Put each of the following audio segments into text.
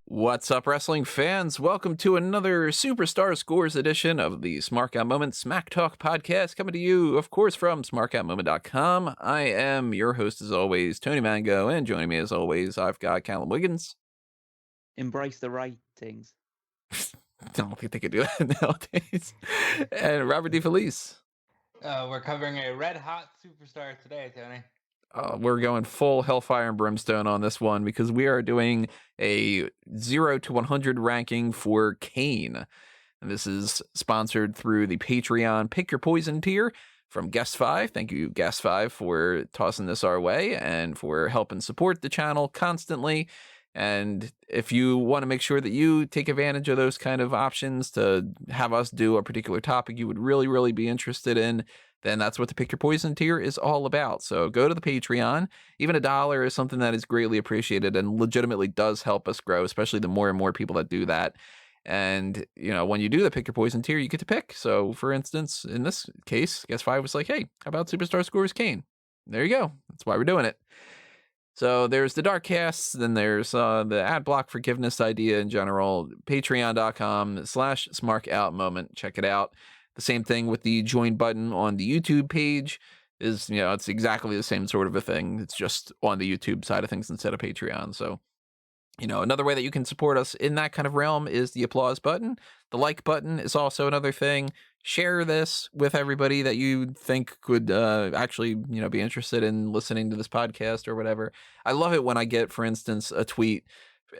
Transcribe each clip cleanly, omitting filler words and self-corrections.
What's up, wrestling fans? Welcome to another Superstar Scores edition of the Smark Out Moment Smack Talk podcast, coming to you, of course, from smarkoutmoment.com. I am your host, as always, Tony Mango, and joining me, as always, I've got Callum Wiggins. Embrace the right things. I don't think they could do that nowadays. And Robert DeFelice. We're covering a red-hot superstar today, Tony. We're going full hellfire and brimstone on this one because we are doing a 0 to 100 ranking for Kane. And this is sponsored through the Patreon Pick Your Poison tier from Guest 5. Thank you, Guest 5, for tossing this our way and for helping support the channel constantly. And if you want to make sure that you take advantage of those kind of options to have us do a particular topic you would really be interested in, then that's what the Pick Your Poison tier is all about. So go to the Patreon. Even $1 is something that is greatly appreciated and legitimately does help us grow, especially the more and more people that do that. And, you know, when you do the Pick Your Poison tier, you get to pick. So, for instance, in this case, Guest 5 was like, hey, how about Superstar Scores Kane? There you go. That's why we're doing it. So there's the dark casts, then there's the ad block forgiveness idea in general, patreon.com/smarkoutmoment. Check it out. The same thing with the join button on the YouTube page is, you know, it's exactly the same sort of a thing. It's just on the YouTube side of things instead of Patreon. So, you know, another way that you can support us in that kind of realm is the applause button. The like button is also another thing. Share this with everybody that you think could actually, you know, be interested in listening to this podcast or whatever. I love it when I get, for instance, a tweet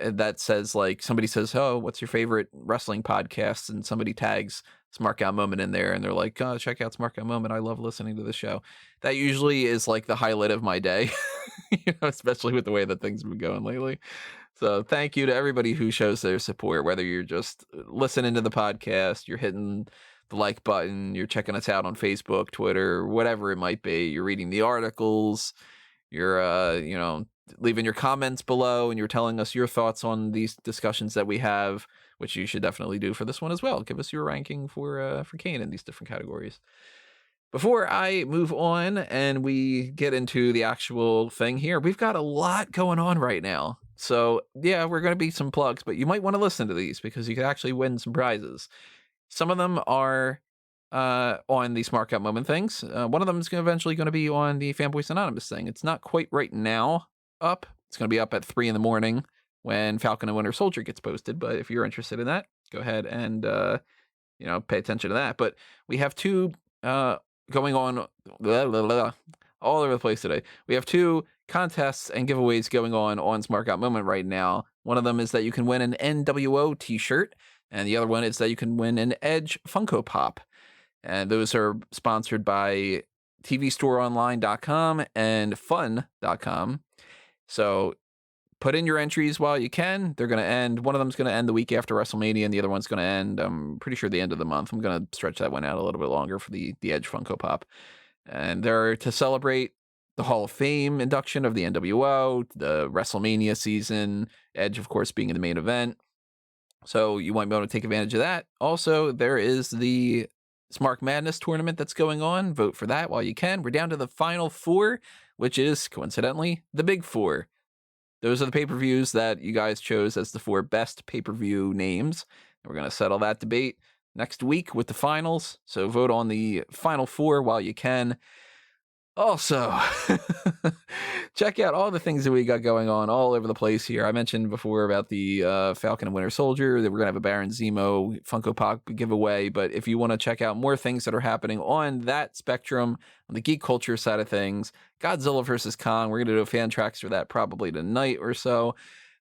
that says, like, somebody says, oh, what's your favorite wrestling podcast? And somebody tags Smark Out Moment in there, and they're like, oh, check out Smark Out Moment. I love listening to the show. That usually is like the highlight of my day, you know, especially with the way that things have been going lately. So thank you to everybody who shows their support, whether you're just listening to the podcast, you're hitting the like button, you're checking us out on Facebook, Twitter, whatever it might be. You're reading the articles, you're, you know, leaving your comments below, and you're telling us your thoughts on these discussions that we have, which you should definitely do for this one as well. Give us your ranking for Kane in these different categories. Before I move on and we get into the actual thing here, we've got a lot going on right now. So, yeah, we're going to be some plugs, but you might want to listen to these because you could actually win some prizes. Some of them are on the Smart Out Moment things. One of them is eventually going to be on the Fanboys Anonymous thing. It's not quite right now up. It's going to be up at 3 in the morning when Falcon and Winter Soldier gets posted. But if you're interested in that, go ahead and, you know, pay attention to that. But we have two going on all over the place today. We have two contests and giveaways going on Smart Out Moment right now. One of them is that you can win an NWO t-shirt, and the other one is that you can win an Edge Funko Pop. And those are sponsored by tvstoreonline.com and fun.com. So put in your entries while you can. They're going to end. One of them's going to end the week after WrestleMania, and the other one's going to end, I'm pretty sure, the end of the month. I'm going to stretch that one out a little bit longer for the Edge Funko Pop. And they're to celebrate the Hall of Fame induction of the NWO, the WrestleMania season, Edge, of course, being in the main event. So you might be able to take advantage of that. Also, there is the Smark Madness tournament that's going on. Vote for that while you can. We're down to the final four, which is, coincidentally, the Big Four. Those are the pay-per-views that you guys chose as the 4 best pay-per-view names. And we're going to settle that debate next week with the finals. So vote on the final 4 while you can. Also, check out all the things that we got going on all over the place here. I mentioned before about the Falcon and Winter Soldier, that we're going to have a Baron Zemo Funko Pop giveaway. But if you want to check out more things that are happening on that spectrum, on the geek culture side of things, Godzilla vs. Kong, we're going to do a fan tracks for that probably tonight or so.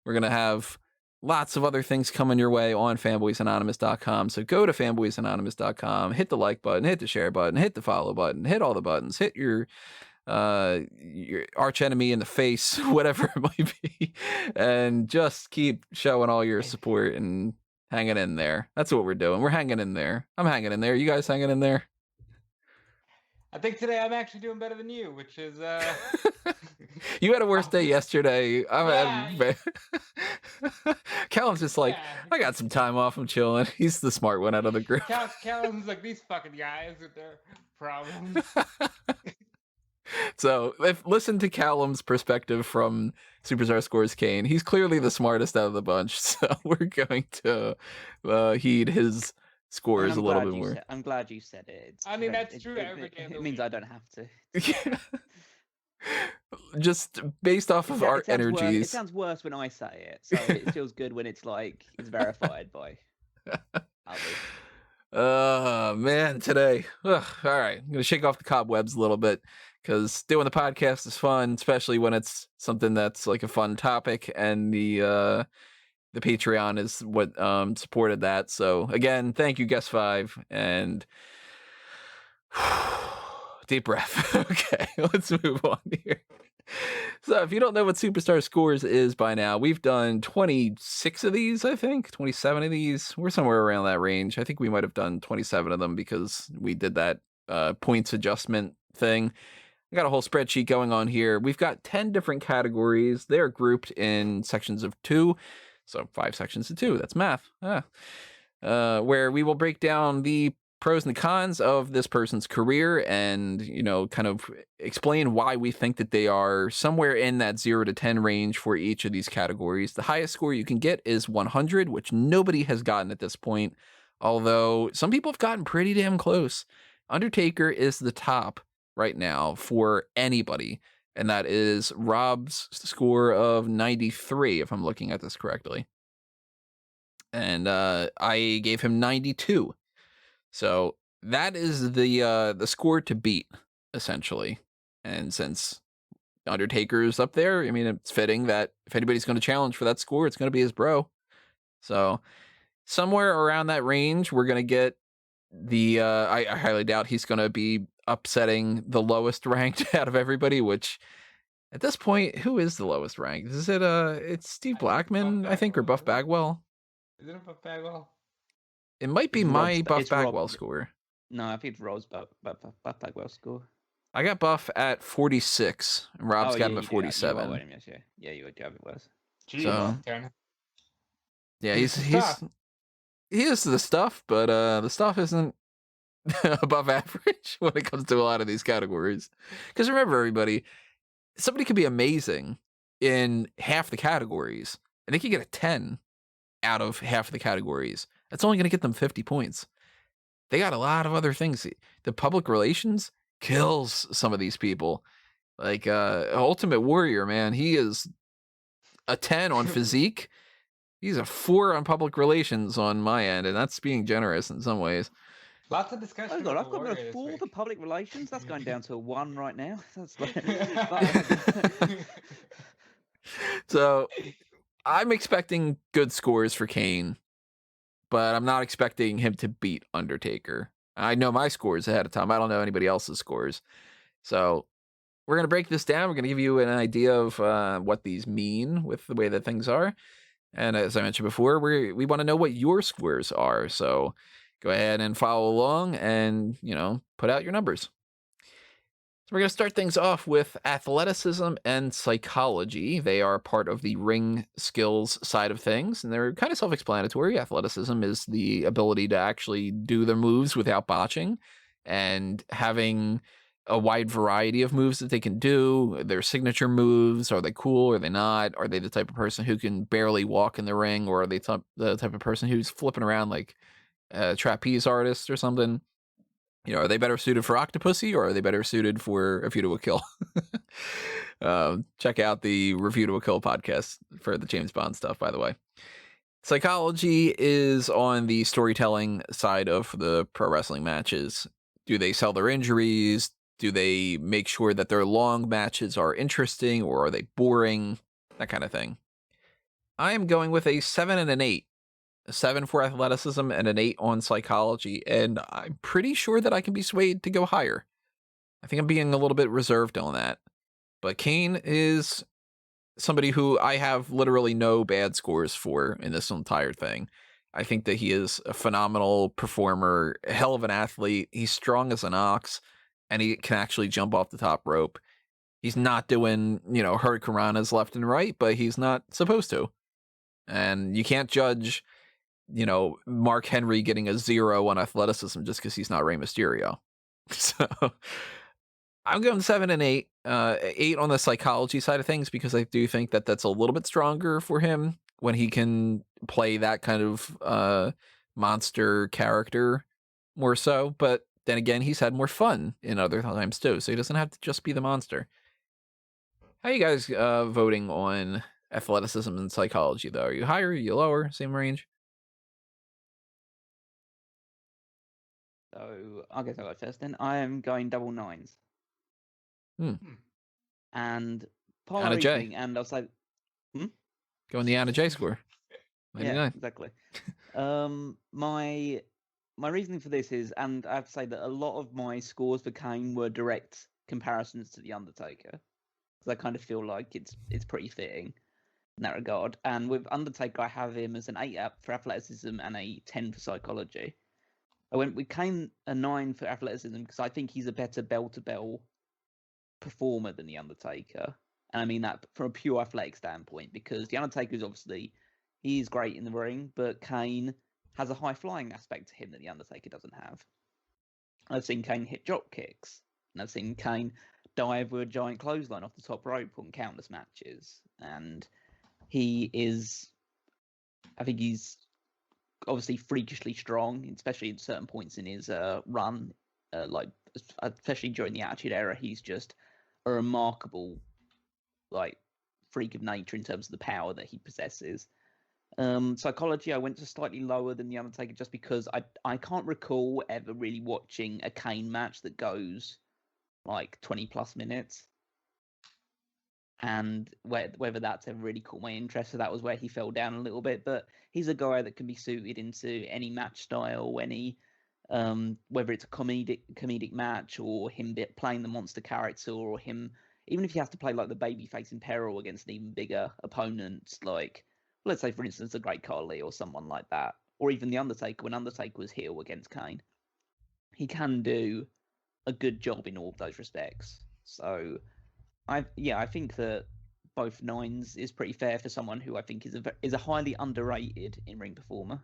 We're going to have lots of other things coming your way on fanboysanonymous.com. So go to fanboysanonymous.com, hit the like button, hit the share button, hit the follow button, hit all the buttons, hit your arch enemy in the face, whatever it might be, and just keep showing all your support and hanging in there. That's what we're doing. We're hanging in there. I'm hanging in there. You guys hanging in there? I think today I'm actually doing better than you, which is You had a worse day yesterday. Callum's just like, I got some time off. I'm chilling. He's the smart one out of the group. Callum's like, these fucking guys with their problems. So listen to Callum's perspective from Superstar Scores Kane. He's clearly the smartest out of the bunch, so we're going to heed his scores a little bit more. I'm glad you said it. I mean, that's true every day of the It means week. I don't have to. Yeah. Just based off of our It sounds worse. It energies. sounds worse when I say it, so it feels good when it's like it's verified by others. Man, today. Ugh, all right, I'm gonna shake off the cobwebs a little bit because doing the podcast is fun, especially when it's something that's like a fun topic, and the Patreon is what supported that. So again, thank you, Guest 5, and deep breath. Okay, let's move on here. So if you don't know what Superstar Scores is by now, we've done 26 of these, I think, 27 of these. We're somewhere around that range. I think we might have done 27 of them because we did that points adjustment thing. I got a whole spreadsheet going on here. We've got 10 different categories. They're grouped in sections of 2. So 5 sections of 2. That's math. Where we will break down the pros and the cons of this person's career and, kind of explain why we think that they are somewhere in that 0 to 10 range for each of these categories. The highest score you can get is 100, which nobody has gotten at this point, although some people have gotten pretty damn close. Undertaker is the top right now for anybody, and that is Rob's score of 93, if I'm looking at this correctly. And I gave him 92. So that is the score to beat, essentially. And since Undertaker's up there, I mean, it's fitting that if anybody's going to challenge for that score, it's going to be his bro. So somewhere around that range, we're going to get the, I highly doubt he's going to be upsetting the lowest ranked out of everybody, which at this point, who is the lowest ranked? Is it, it's Steve Blackman, I think, or Buff Bagwell? Isn't it Buff Bagwell? It might be my Buff Bagwell score. No, I think it's Rob's Buff Bagwell score. I got Buff at 46, and Rob's got him at 47. Yeah, you would have it worse. Jeez, So, Turner. yeah, he is the stuff, but the stuff isn't above average when it comes to a lot of these categories. Because remember, everybody, somebody could be amazing in half the categories, and they could get a 10 out of half of the categories. That's only going to get them 50 points. They got a lot of other things. The public relations kills some of these people. Like Ultimate Warrior, man, he is a 10 on Physique. He's a 4 on public relations on my end, and that's being generous in some ways. Lots of discussion. Oh God, I've got a 4 for public relations. That's going down to a 1 right now. That's like, So I'm expecting good scores for Kane, but I'm not expecting him to beat Undertaker. I know my scores ahead of time. I don't know anybody else's scores. So we're going to break this down. We're going to give you an idea of what these mean with the way that things are. And as I mentioned before, we want to know what your scores are. So go ahead and follow along and, put out your numbers. So we're going to start things off with athleticism and psychology. They are part of the ring skills side of things, and they're kind of self-explanatory. Athleticism is the ability to actually do the moves without botching and having a wide variety of moves that they can do. Their signature moves, are they cool? Are they not? Are they the type of person who can barely walk in the ring, or are they the type of person who's flipping around like a trapeze artist or something? Are they better suited for Octopussy, or are they better suited for A View to a Kill? Check out the Review to a Kill podcast for the James Bond stuff, by the way. Psychology is on the storytelling side of the pro wrestling matches. Do they sell their injuries? Do they make sure that their long matches are interesting, or are they boring? That kind of thing. I am going with a 7 and an 8. A 7 for athleticism and an 8 on psychology, and I'm pretty sure that I can be swayed to go higher. I think I'm being a little bit reserved on that. But Kane is somebody who I have literally no bad scores for in this entire thing. I think that he is a phenomenal performer, a hell of an athlete. He's strong as an ox, and he can actually jump off the top rope. He's not doing, hurricanranas left and right, but he's not supposed to. And you can't judge Mark Henry getting a 0 on athleticism just because he's not Rey Mysterio. So I'm going 7 and 8. 8 on the psychology side of things because I do think that that's a little bit stronger for him when he can play that kind of monster character more so. But then again, he's had more fun in other times too, so he doesn't have to just be the monster. How are you guys voting on athleticism and psychology, though? Are you higher? Are you lower? Same range? So I guess I'll go first then. I am going double nines. And part of Anna my J. reasoning, and I'll say, Going the Anna J score. 99. yeah, exactly. My reasoning for this is, and I have to say that a lot of my scores for Kane were direct comparisons to the Undertaker, because I kind of feel like it's pretty fitting in that regard. And with Undertaker, I have him as an 8 for athleticism and a 10 for psychology. I went with Kane a 9 for athleticism because I think he's a better bell-to-bell performer than the Undertaker, and I mean that from a pure athletic standpoint, because the Undertaker is obviously, he is great in the ring, but Kane has a high flying aspect to him that the Undertaker doesn't have. I've seen Kane hit drop kicks, and I've seen Kane dive with a giant clothesline off the top rope on countless matches, and he is, I think he's obviously freakishly strong, especially in certain points in his run, like especially during the Attitude Era. He's just a remarkable, like, freak of nature in terms of the power that he possesses. Psychology, I went to slightly lower than the Undertaker just because I can't recall ever really watching a Kane match that goes like 20 plus minutes, and whether that's ever really caught my interest. So that was where he fell down a little bit. But he's a guy that can be suited into any match style, any whether it's a comedic match, or him playing the monster character, or him, even if he has to play like the babyface in peril against an even bigger opponent, like, let's say for instance a Great Khali or someone like that, or even the Undertaker when Undertaker was heel against Kane. He can do a good job in all of those respects. So I think that both nines is pretty fair for someone who I think is a highly underrated in-ring performer.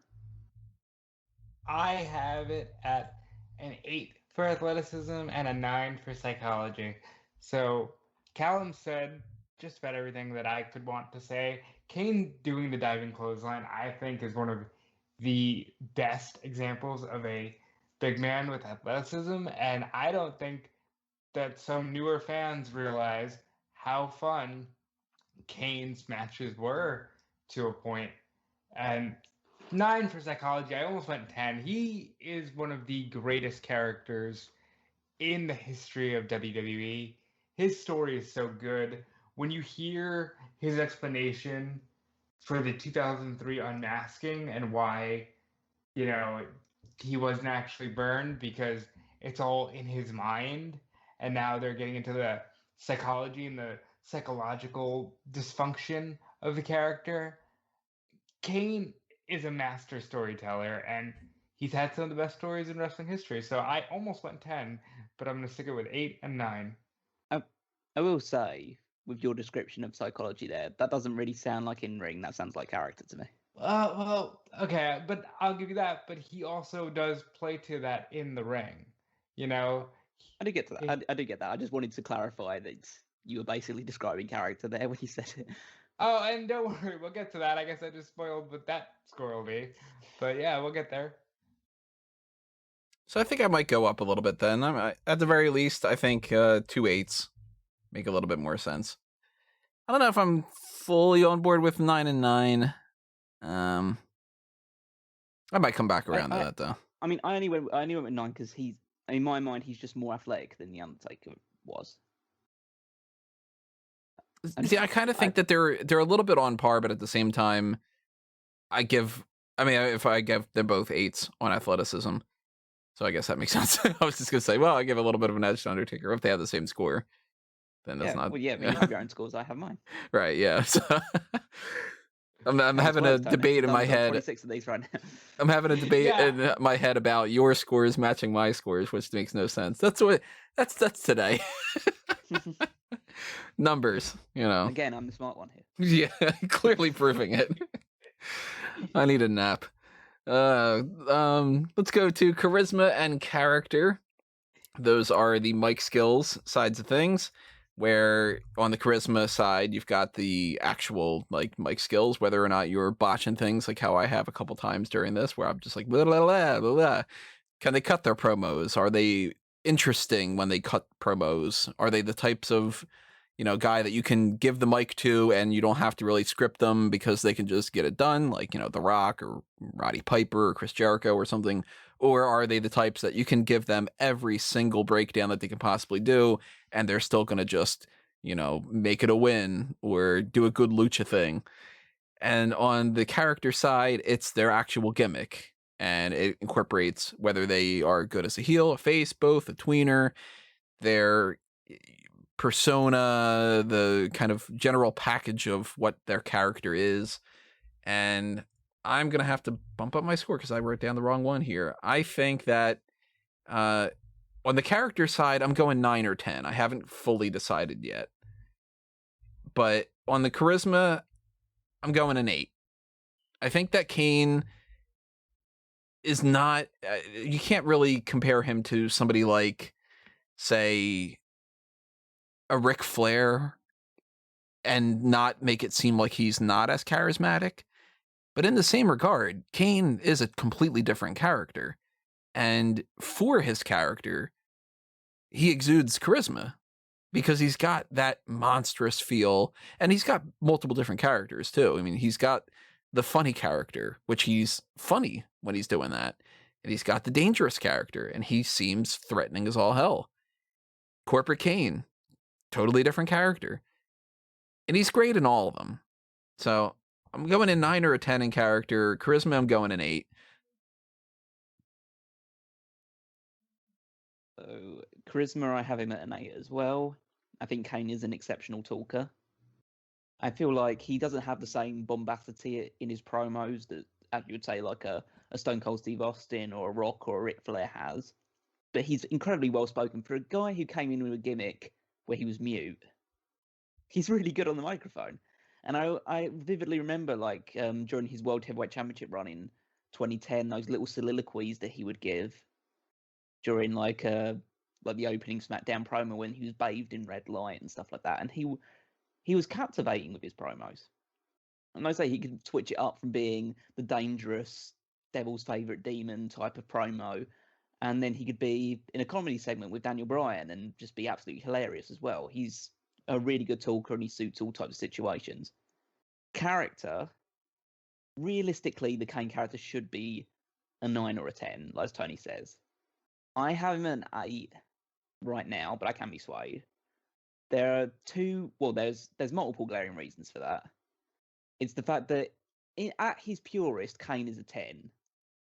I have it at an 8 for athleticism and a 9 for psychology. So Callum said just about everything that I could want to say. Kane doing the diving clothesline, I think, is one of the best examples of a big man with athleticism, and I don't think that some newer fans realize how fun Kane's matches were to a point. And 9 for psychology, I almost went 10. He is one of the greatest characters in the history of WWE. His story is so good. When you hear his explanation for the 2003 unmasking and why, he wasn't actually burned because it's all in his mind, and now they're getting into the psychology and the psychological dysfunction of the character. Kane is a master storyteller, and he's had some of the best stories in wrestling history. So I almost went 10, but I'm going to stick it with 8 and 9. I will say, with your description of psychology there, that doesn't really sound like in-ring. That sounds like character to me. Well, okay, but I'll give you that. But he also does play to that in the ring. I do get to that. I do get that. I just wanted to clarify that you were basically describing character there when you said it. Oh, and don't worry, we'll get to that. I guess I just spoiled what that score will be. But yeah, we'll get there. So I think I might go up a little bit then. At the very least, I think 2 8s make a little bit more sense. I don't know if I'm fully on board with 9 and 9. I might come back around to that though. I mean, I only went with 9 because in my mind, he's just more athletic than the Undertaker was. See, I kind of think that they're a little bit on par, but at the same time, if I give them both 8s on athleticism, so I guess that makes sense. I was just gonna say, well, I give a little bit of an edge to Undertaker if they have the same score. Then that's not. Well, yeah, you have your own scores. I have mine. Right. Yeah. So I'm having a debate in my head. 26 of these right now. I'm having a debate in my head about your scores matching my scores, which makes no sense. That's today. Numbers, Again, I'm the smart one here. Yeah, clearly proving it. I need a nap. Let's go to charisma and character. Those are the mic skills sides of things, where on the charisma side, you've got the actual like mic skills, whether or not you're botching things like how I have a couple times during this, where I'm just like, blah, blah, blah, blah, blah. Can they cut their promos? Are they interesting when they cut promos? Are they the types of, guy that you can give the mic to and you don't have to really script them because they can just get it done, like, The Rock or Roddy Piper or Chris Jericho or something? Or are they the types that you can give them every single breakdown that they can possibly do and they're still going to just, make it a win or do a good lucha thing? And on the character side, it's their actual gimmick. And it incorporates whether they are good as a heel, a face, both, a tweener, their persona, the kind of general package of what their character is. And I'm going to have to bump up my score because I wrote down the wrong one here. I think that on the character side, I'm going 9 or 10. I haven't fully decided yet. But on the charisma, I'm going an 8. I think that Kane is not, you can't really compare him to somebody like, say, a Ric Flair and not make it seem like he's not as charismatic. But in the same regard, Kane is a completely different character. And for his character, he exudes charisma because he's got that monstrous feel. And he's got multiple different characters too. I mean, he's got the funny character, which he's funny when he's doing that. And he's got the dangerous character, and he seems threatening as all hell. Corporate Kane, totally different character. And he's great in all of them. So I'm going in 9 or a 10 in character. Charisma, I'm going in 8. So charisma, I have him at an 8 as well. I think Kane is an exceptional talker. I feel like he doesn't have the same bombacity in his promos that, as you would say, like a Stone Cold Steve Austin or a Rock or a Ric Flair has. But he's incredibly well spoken for a guy who came in with a gimmick where he was mute. He's really good on the microphone. And I vividly remember, like, during his World Heavyweight Championship run in 2010, those little soliloquies that he would give during, like the opening SmackDown promo when he was bathed in red light and stuff like that. And he was captivating with his promos. And I say he could switch it up from being the dangerous devil's favorite demon type of promo, and then he could be in a comedy segment with Daniel Bryan and just be absolutely hilarious as well. He's a really good talker and he suits all types of situations. Character, realistically, the Kane character should be a 9 or a 10, as Tony says. I have him an 8 right now, but I can be swayed. There are there's multiple glaring reasons for that. It's the fact that at his purest, Kane is a 10.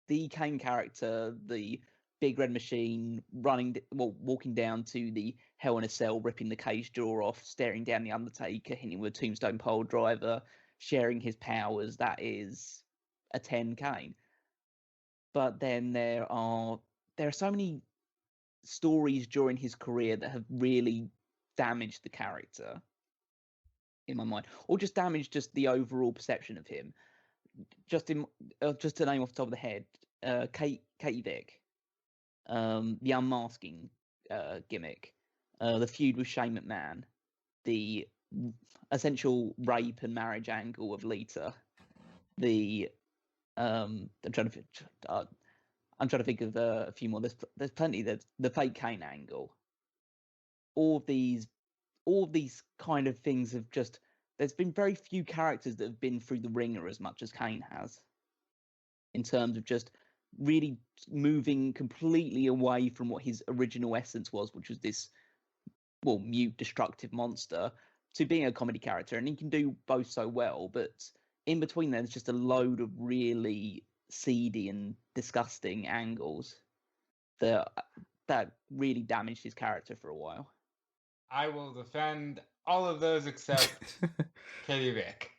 The Kane character, the big red machine, walking down to the Hell in a Cell, ripping the cage door off, staring down the Undertaker, hitting with a tombstone pole driver, sharing his powers, that is a 10 Kane. But then there are so many stories during his career that have really damaged the character in my mind, or just damaged just the overall perception of him. Just to name off the top of the head, Katie Vick, the unmasking gimmick, the feud with Shane McMahon, the essential rape and marriage angle of Lita, the I'm trying to think of a few more. There's plenty. There's the fake Kane angle. All of these kind of things have just. There's been very few characters that have been through the ringer as much as Kane has, in terms of just really moving completely away from what his original essence was, which was this, mute, destructive monster, to being a comedy character. And he can do both so well, but in between there's just a load of really seedy and disgusting angles that really damaged his character for a while. I will defend all of those except Katie Vick.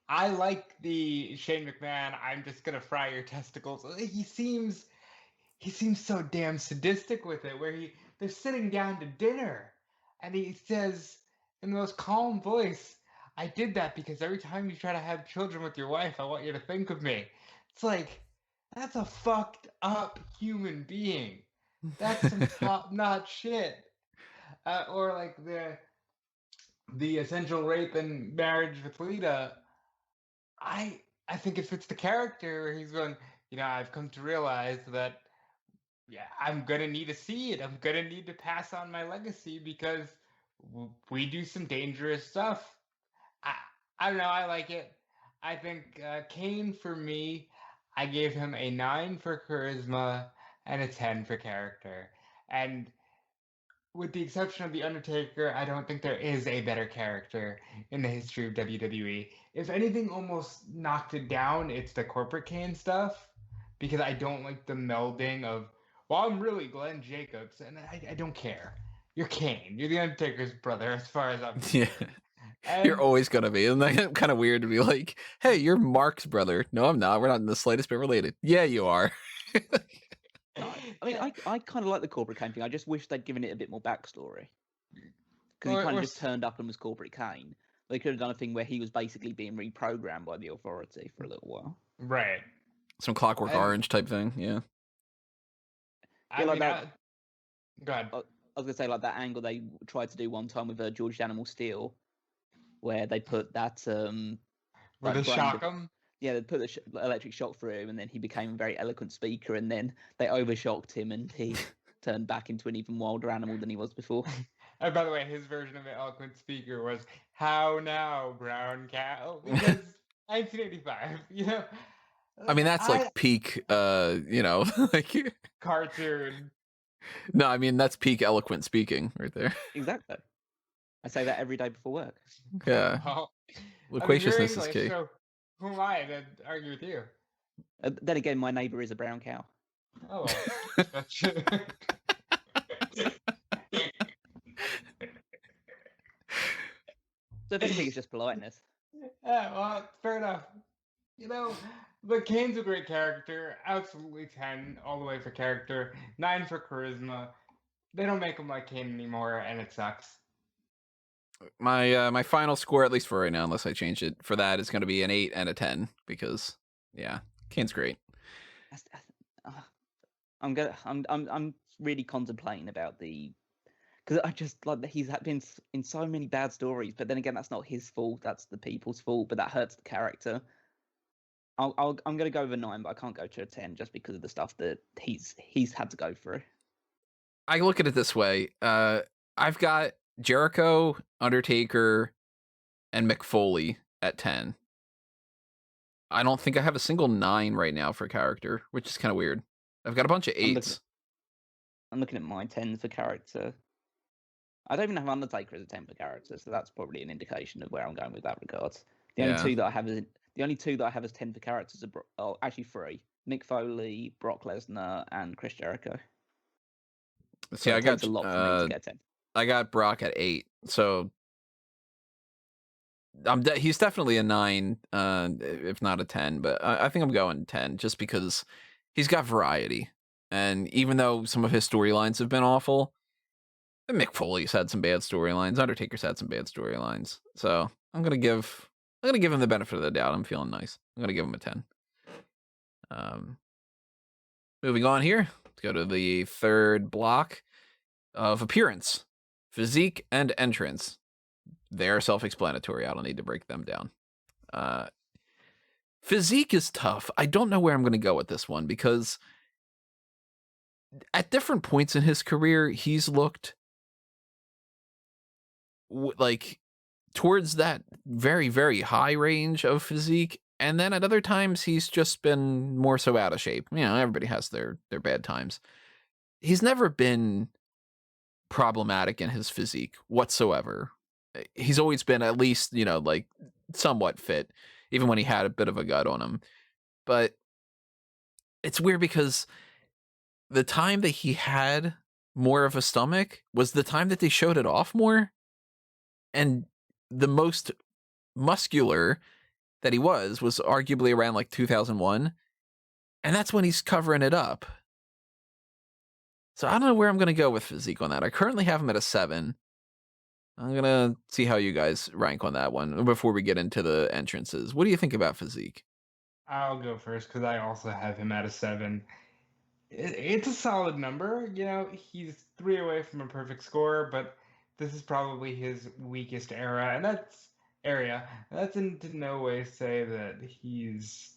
I like the Shane McMahon, I'm just gonna fry your testicles. He seems so damn sadistic with it, where they're sitting down to dinner and he says in the most calm voice, I did that because every time you try to have children with your wife, I want you to think of me. It's like, that's a fucked up human being. That's some top-notch shit. Or like the essential rape and marriage with Lita. I think it fits the character where he's going, I've come to realize that I'm gonna need to see it. I'm gonna need to pass on my legacy because we do some dangerous stuff. I I don't know. I like it. I think Kane for me, I gave him a 9 for charisma and a 10 for character. And with the exception of The Undertaker, I don't think there is a better character in the history of WWE. If anything almost knocked it down, it's the corporate Kane stuff, because I don't like the melding of, well, I'm really Glenn Jacobs, and I don't care. You're Kane. You're The Undertaker's brother, as far as I'm Yeah. concerned. You're And always gonna be. Isn't that kind of weird to be like, hey, you're Mark's brother? No, I'm not. We're not in the slightest bit related. Yeah, you are. I mean, I kind of like the corporate Kane thing. I just wish they'd given it a bit more backstory. Because he kind of just turned up and was corporate Kane. They could have done a thing where he was basically being reprogrammed by the authority for a little while. Right. Some Clockwork And- Orange type thing. Yeah. I like mean, that. Go ahead. I was gonna say, like, that angle they tried to do one time with George Animal Steel, where they put that With like the brain shock him. yeah, they put the electric shock through him, and then he became a very eloquent speaker, and then they overshocked him, and he turned back into an even wilder animal than he was before. And by the way, his version of an eloquent speaker was, "How now, brown cow?" Because 1985, I mean, that's like peak, like cartoon. no, I mean that's peak eloquent speaking right there. Exactly. I say that every day before work. Yeah. Well, Loquaciousness you're is English, key. so who am I to argue with you? Then again, my neighbour is a brown cow. Oh, well. That's So if anything, it's just politeness. Yeah, well, fair enough. But Kane's a great character. Absolutely 10 all the way for character, 9 for charisma. They don't make him like Kane anymore, and it sucks. My final score, at least for right now, unless I change it, for that is going to be an 8 and a 10 because Kane's great. I'm really contemplating about because I just like that he's been in so many bad stories, but then again, that's not his fault. That's the people's fault, but that hurts the character. I'm going to go with a 9, but I can't go to a 10 just because of the stuff that he's had to go through. I look at it this way. I've got Jericho, Undertaker, and Mick Foley at 10. I don't think I have a single 9 right now for character, which is kind of weird. I've got a bunch of 8s. I'm looking at my 10s for character. I don't even have Undertaker as a 10 for character, so that's probably an indication of where I'm going with that regard. The only two that I have as 10 for characters are actually 3: Mick Foley, Brock Lesnar, and Chris Jericho. See, so it takes a lot for me to get 10. I got Brock at 8, so he's definitely a 9, if not a 10. But I think I'm going 10 just because he's got variety, and even though some of his storylines have been awful, Mick Foley's had some bad storylines. Undertaker's had some bad storylines, so I'm gonna give him the benefit of the doubt. I'm feeling nice. I'm gonna give him a 10. Moving on here, let's go to the third block of appearance, physique, and entrance. They're self-explanatory. I don't need to break them down. Physique is tough. I don't know where I'm going to go with this one because at different points in his career, he's looked like towards that very, very high range of physique. And then at other times, he's just been more so out of shape. Everybody has their bad times. He's never been problematic in his physique whatsoever. He's always been at least, like somewhat fit, even when he had a bit of a gut on him. But it's weird because the time that he had more of a stomach was the time that they showed it off more. And the most muscular that he was arguably around like 2001. And that's when he's covering it up. So I don't know where I'm going to go with physique on that. I currently have him at a 7. I'm going to see how you guys rank on that one before we get into the entrances. What do you think about physique? I'll go first because I also have him at a 7. It's a solid number. You know, he's 3 away from a perfect score, but this is probably his weakest era, and that's in no way say that he's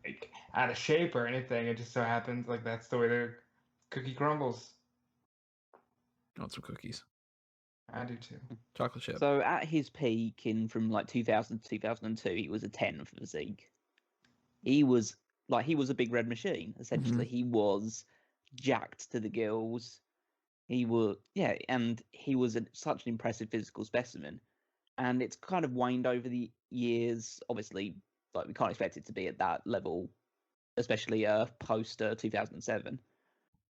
like out of shape or anything. It just so happens like that's the way the cookie crumbles. I want some cookies. I do too. Chocolate chip. So at his peak from like 2000 to 2002, he was a 10 for Physique. He was a big red machine. Essentially, he was jacked to the gills. And he was such an impressive physical specimen. And it's kind of waned over the years. Obviously, like we can't expect it to be at that level, especially post 2007.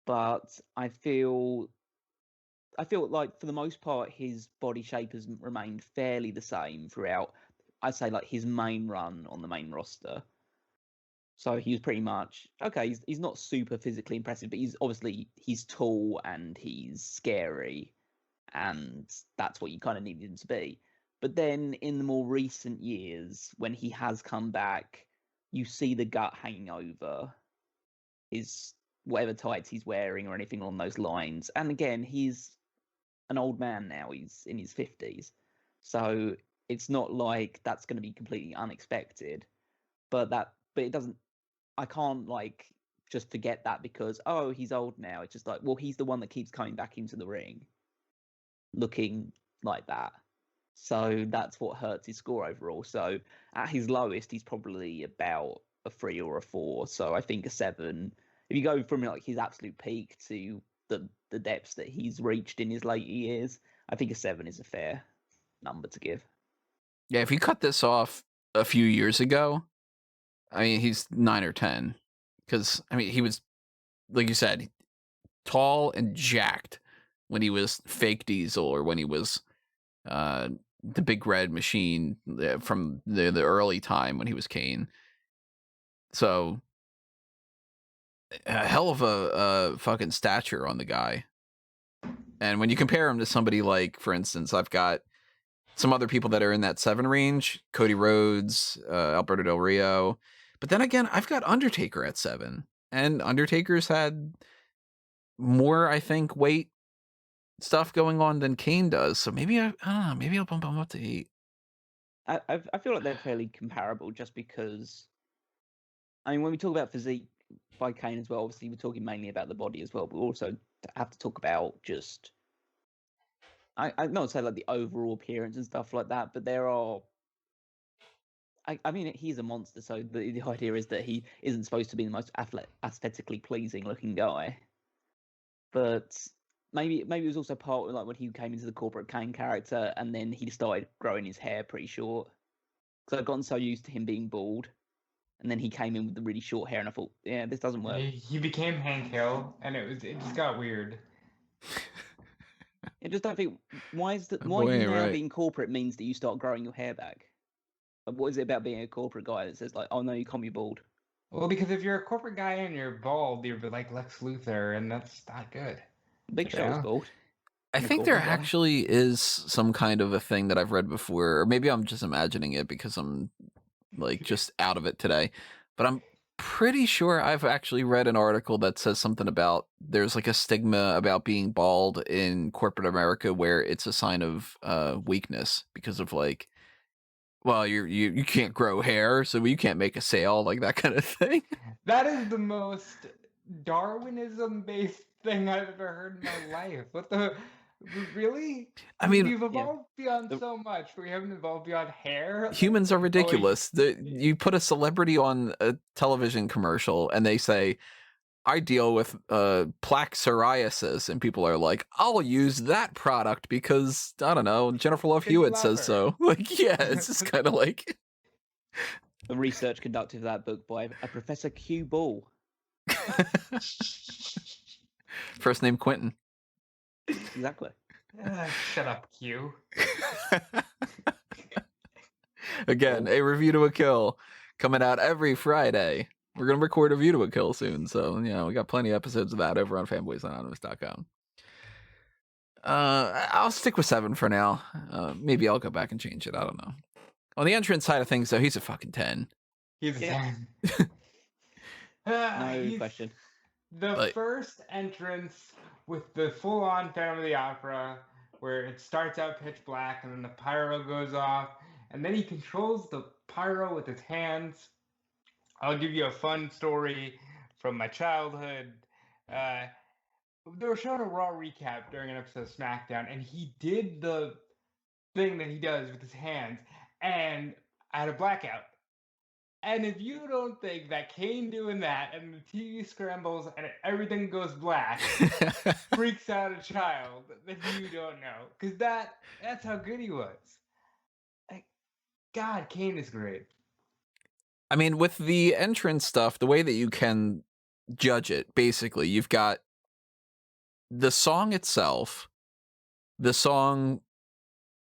But I feel like for the most part, his body shape has remained fairly the same throughout. I'd say like his main run on the main roster. So he was pretty much okay. He's not super physically impressive, but he's tall and he's scary, and that's what you kind of needed him to be. But then in the more recent years, when he has come back, you see the gut hanging over his whatever tights he's wearing or anything along those lines. And again, he's an old man now. He's in his 50s, so it's not like that's going to be completely unexpected. But it doesn't. I can't like just forget that because he's old now. It's just like, well, he's the one that keeps coming back into the ring looking like that. So that's what hurts his score overall. So at his lowest, he's probably about a 3 or a 4. So I think a 7. If you go from like his absolute peak to the depths that he's reached in his later years, I think a 7 is a fair number to give. Yeah, if you cut this off a few years ago, I mean, he's 9 or 10. Because, I mean, he was, like you said, tall and jacked when he was fake Diesel or when he was the big red machine from the early time when he was Kane. So, a hell of a fucking stature on the guy. And when you compare him to somebody like, for instance, I've got some other people that are in that 7 range, Cody Rhodes, Alberto Del Rio. But then again, I've got Undertaker at 7. And Undertaker's had more, I think, weight stuff going on than Kane does. So maybe I don't know, maybe I'll bump him up to 8. I feel like they're fairly comparable just because, I mean, when we talk about physique by Kane as well, obviously we're talking mainly about the body as well, but we also have to talk about just, I not say like the overall appearance and stuff like that, but there are, I mean, he's a monster, so the idea is that he isn't supposed to be the most aesthetically pleasing looking guy. But maybe it was also part of like when he came into the corporate Kane character, and then he started growing his hair pretty short. Because I'd gotten so used to him being bald, and then he came in with the really short hair, and I thought, yeah, this doesn't work. He became Hank Hill, and it just got weird. I just don't think why you now being corporate means that you start growing your hair back. Like, what is it about being a corporate guy that says like, oh no, you can't be bald? Well, because if you're a corporate guy and you're bald, you're like Lex Luthor, and that's not good. Big Show is bald. I think there actually is some kind of a thing that I've read before, or maybe I'm just imagining it because I'm like just out of it today. But I'm pretty sure I've actually read an article that says something about there's like a stigma about being bald in corporate America where it's a sign of weakness because of like, well, you can't grow hair, so you can't make a sale, like that kind of thing. That is the most Darwinism-based thing I've ever heard in my life. What the... Really? I mean, we've evolved beyond so much, but we haven't evolved beyond hair. Humans are ridiculous. You put a celebrity on a television commercial and they say, I deal with plaque psoriasis, and people are like, I'll use that product because, I don't know, Jennifer Love Hewitt says so. Like, yeah, it's just kind of like... The research conducted of that book by a Professor Q Ball. First name Quentin. Exactly. Shut up, Q. Again, a review to a kill coming out every Friday. We're going to record a review to a kill soon. So, you know, we got plenty of episodes of that over on fanboysanonymous.com. I'll stick with 7 for now. Maybe I'll go back and change it. I don't know. On the entrance side of things, though, he's a fucking 10. He's a 10. No question. The Like, first entrance with the full-on Phantom of the Opera, where it starts out pitch black and then the pyro goes off, and then he controls the pyro with his hands. I'll give you a fun story from my childhood. They were showing a Raw recap during an episode of SmackDown, and he did the thing that he does with his hands, and I had a blackout. And if you don't think that Kane doing that and the TV scrambles and everything goes black freaks out a child, then you don't know. Because that's how good he was. Like, God, Kane is great. I mean, with the entrance stuff, the way that you can judge it, basically, you've got the song itself, the song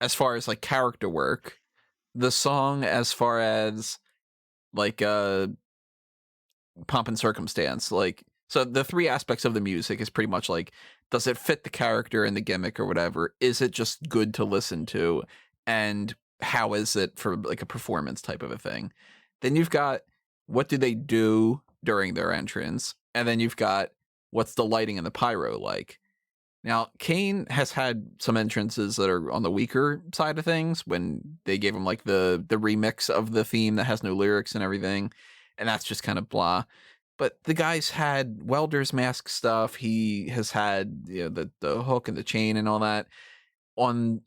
as far as like character work, the song as far as like pomp and circumstance. Like, so the three aspects of the music is pretty much like, does it fit the character and the gimmick or whatever? Is it just good to listen to? And how is it for like a performance type of a thing? Then you've got, what do they do during their entrance? And then you've got, what's the lighting and the pyro like? Now, Kane has had some entrances that are on the weaker side of things when they gave him like the remix of the theme that has no lyrics and everything, and that's just kind of blah. But the guy's had welder's mask stuff. He has had, you know, the hook and the chain and all that on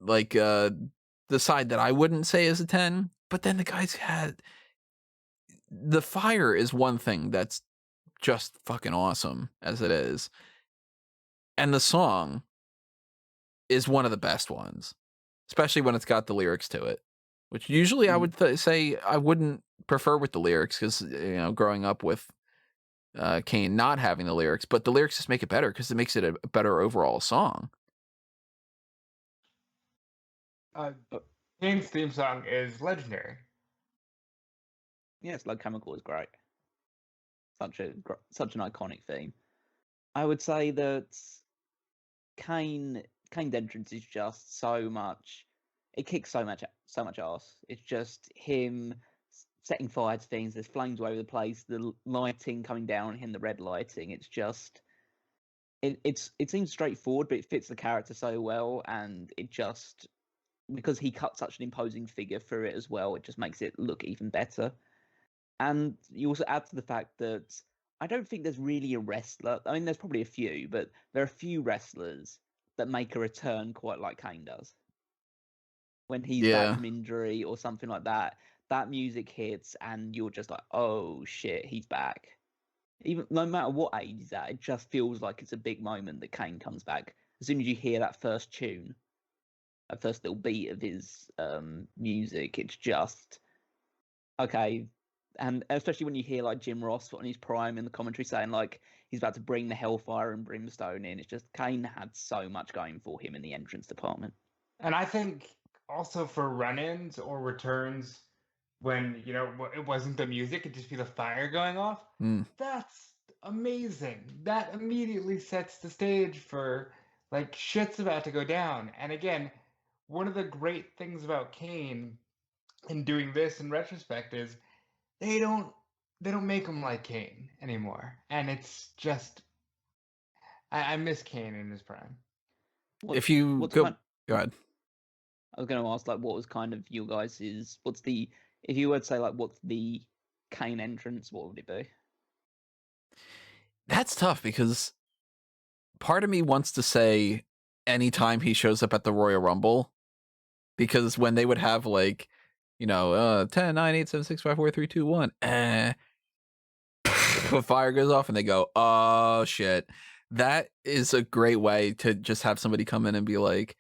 like the side that I wouldn't say is a 10. But then the guy's had the fire is one thing that's just fucking awesome as it is. And the song is one of the best ones, especially when it's got the lyrics to it, which usually I would say I wouldn't prefer with the lyrics because, you know, growing up with Kane not having the lyrics, but the lyrics just make it better because it makes it a better overall song. Kane's theme song is legendary. Yes, Blood Chemical is great. Such an iconic theme. I would say that Kane's entrance is just so much. It kicks so much ass. It's just him setting fire to things. There's flames all over the place. The lighting coming down on him, the red lighting. It's just. It seems straightforward, but it fits the character so well, and it just, because he cut such an imposing figure through it as well, it just makes it look even better. And you also add to the fact that I don't think there's really a wrestler. I mean, there's probably a few, but there are a few wrestlers that make a return quite like Kane does. When he's back from injury or something like that, that music hits and you're just like, oh shit, he's back. Even no matter what age he's at, it just feels like it's a big moment that Kane comes back. As soon as you hear that first tune, that first little beat of his music, it's just okay. And especially when you hear like Jim Ross on his prime in the commentary saying like he's about to bring the hellfire and brimstone in, it's just Kane had so much going for him in the entrance department. And I think also for run-ins or returns when, you know, it wasn't the music, it'd just be the fire going off. That's amazing. That immediately sets the stage for like shit's about to go down. And again, one of the great things about Kane in doing this in retrospect is they don't make him like Kane anymore. And it's just I miss Kane in his prime. If you go ahead. I was going to ask, like, what was kind of your guys' if you were to say, like, what's the Kane entrance, what would it be? That's tough because part of me wants to say anytime he shows up at the Royal Rumble, because when they would have like, you know, 10, 9, 8, 7, 6, 5, 4, 3, 2, 1, the fire goes off and they go, oh shit. That is a great way to just have somebody come in and be like,